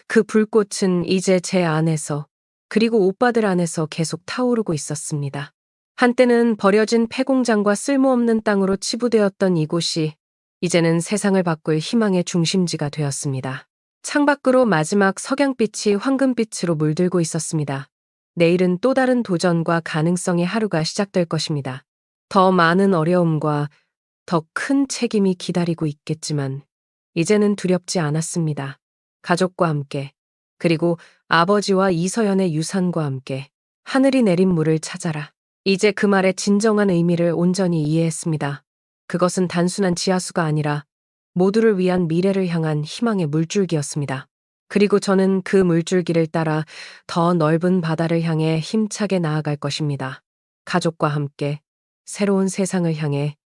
그 불꽃은 이제 제 안에서 그리고 오빠들 안에서 계속 타오르고 있었습니다. 한때는 버려진 폐공장과 쓸모없는 땅으로 치부되었던 이곳이 이제는 세상을 바꿀 희망의 중심지가 되었습니다. 창밖으로 마지막 석양빛이 황금빛으로 물들고 있었습니다. 내일은 또 다른 도전과 가능성의 하루가 시작될 것입니다. 더 많은 어려움과 더 큰 책임이 기다리고 있겠지만 이제는 두렵지 않았습니다. 가족과 함께 그리고 아버지와 이서연의 유산과 함께 하늘이 내린 물을 찾아라. 이제 그 말의 진정한 의미를 온전히 이해했습니다. 그것은 단순한 지하수가 아니라 모두를 위한 미래를 향한 희망의 물줄기였습니다. 그리고 저는 그 물줄기를 따라 더 넓은 바다를 향해 힘차게 나아갈 것입니다. 가족과 함께 새로운 세상을 향해